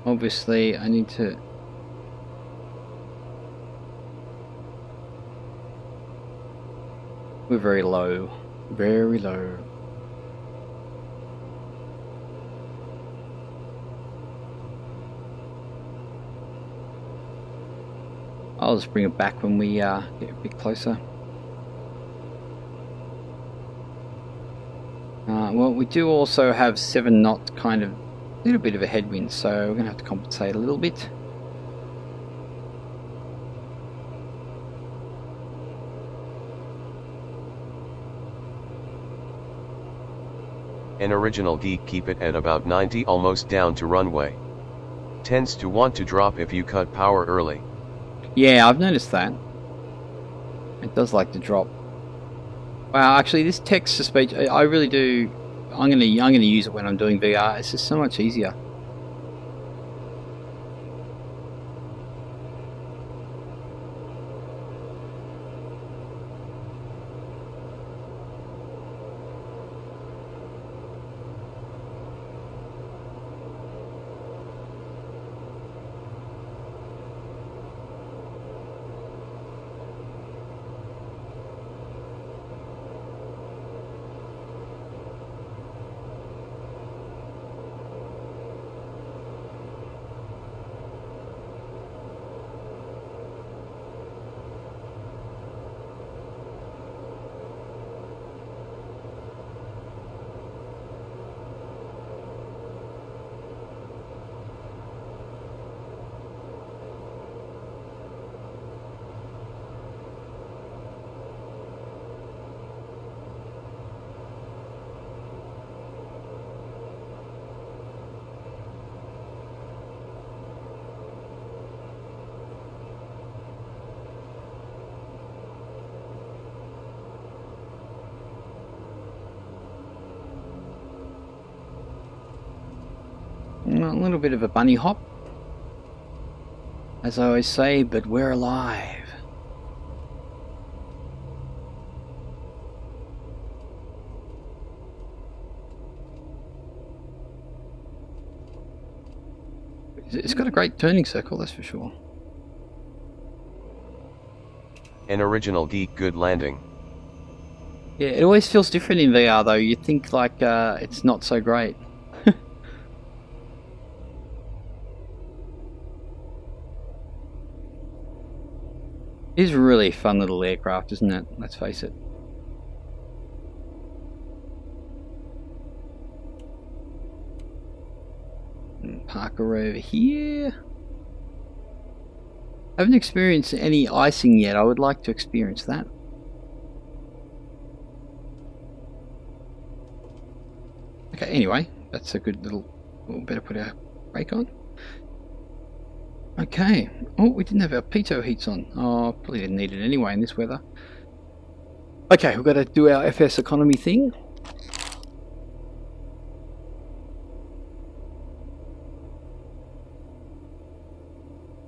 Obviously, I need to... We're very low. Very low. I'll just bring it back when we get a bit closer. Well, we do also have 7 knot kind of... a little bit of a headwind, so we're going to have to compensate a little bit. An original geek, keep it at about 90, almost down to runway. Tends to want to drop if you cut power early. Yeah, I've noticed that. It does like to drop. Wow, actually this text-to-speech, I really do... I'm gonna use it when I'm doing VR. It's just so much easier. A little bit of a bunny hop, as I always say, but we're alive. It's got a great turning circle, that's for sure. An original geek, good landing. Yeah, it always feels different in VR though. You think like it's not so great. It is a really fun little aircraft, isn't it? Let's face it. Park her over here. I haven't experienced any icing yet. I would like to experience that. Okay, anyway, that's a good little... We'll better put our brake on. Okay. Oh, we didn't have our pitot heats on. Oh, probably didn't need it anyway in this weather. Okay, we've got to do our FSEconomy thing.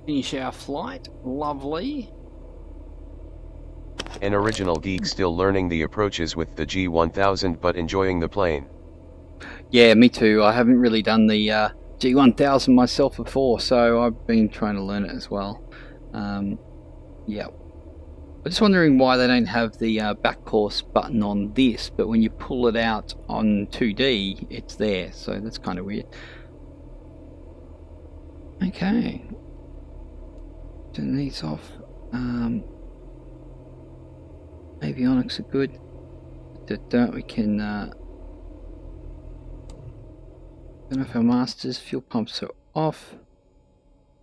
Finish our flight. Lovely. An original geek still learning the approaches with the G1000 but enjoying the plane. Yeah, me too. I haven't really done the G1000 myself before, so I've been trying to learn it as well. Yeah. I'm just wondering why they don't have the back course button on this, but when you pull it out on 2D, it's there, so that's kind of weird. Okay. Turn these off. Avionics are good. We can turn off our masters. Fuel pumps are off.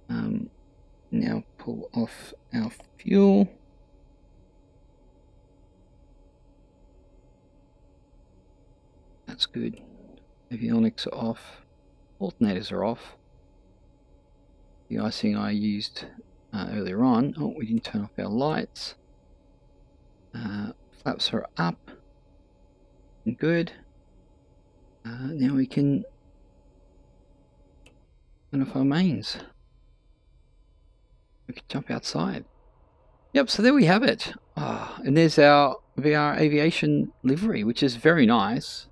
Now pull off our fuel. That's good. Avionics are off. Alternators are off. The icing I used earlier on. Oh, we didn't turn off our lights. Flaps are up. Good. Now we can turn off our mains. We can jump outside. Yep, so there we have it. And there's our VR Aviation livery, which is very nice.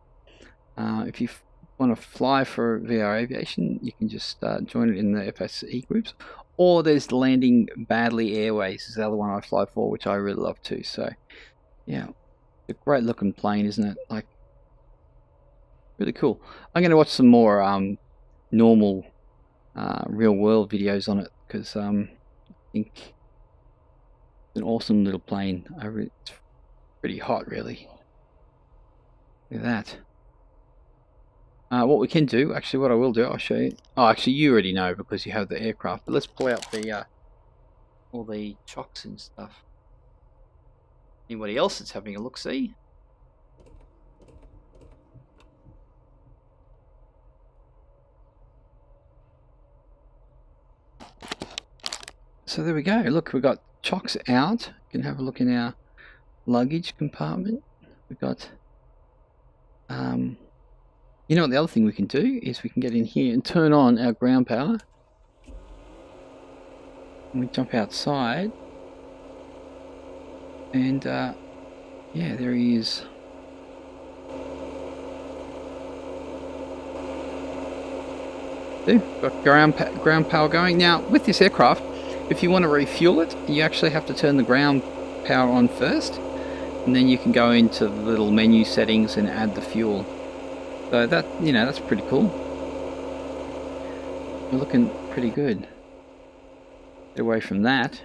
If you want to fly for VR Aviation, you can just join it in the FSE groups. Or there's Landing Badly Airways, is the other one I fly for, which I really love too. So, yeah, a great looking plane, isn't it? Like, really cool. I'm going to watch some more normal real world videos on it, because I think it's an awesome little plane. It's pretty hot, really. Look at that. What we can do, actually what I will do, I'll show you. Oh, actually you already know because you have the aircraft, but let's pull out the all the chocks and stuff. Anybody else that's having a look-see? So there we go. Look, we've got chocks out. You can have a look in our luggage compartment. We've got you know what the other thing we can do is we can get in here and turn on our ground power. And we jump outside. And yeah, there he is. There, got ground power going. Now, with this aircraft, if you want to refuel it, you actually have to turn the ground power on first. And then you can go into the little menu settings and add the fuel. So that, you know, that's pretty cool. We're looking pretty good. Get away from that.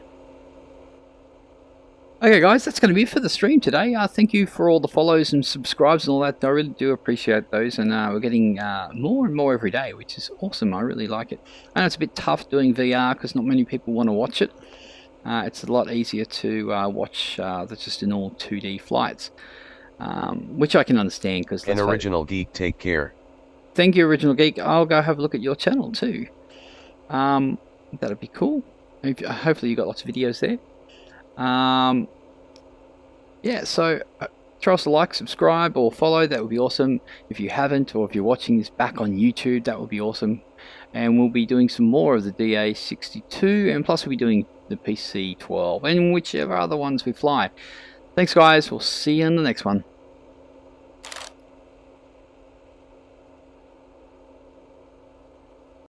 Okay guys, that's going to be it for the stream today. Thank you for all the follows and subscribes and all that. I really do appreciate those, and we're getting more and more every day, which is awesome. I really like it. I know it's a bit tough doing VR because not many people want to watch it. It's a lot easier to watch just in all 2D flights. Which I can understand because An original geek, take care. Thank you, Original Geek. I'll go have a look at your channel too. That'd be cool. Hopefully you got lots of videos there. Yeah, so throw us a like, subscribe, or follow. That would be awesome. If you haven't, or if you're watching this back on YouTube, that would be awesome. And we'll be doing some more of the DA-62, and plus we'll be doing the PC-12 and whichever other ones we fly. Thanks guys, we'll see you in the next one.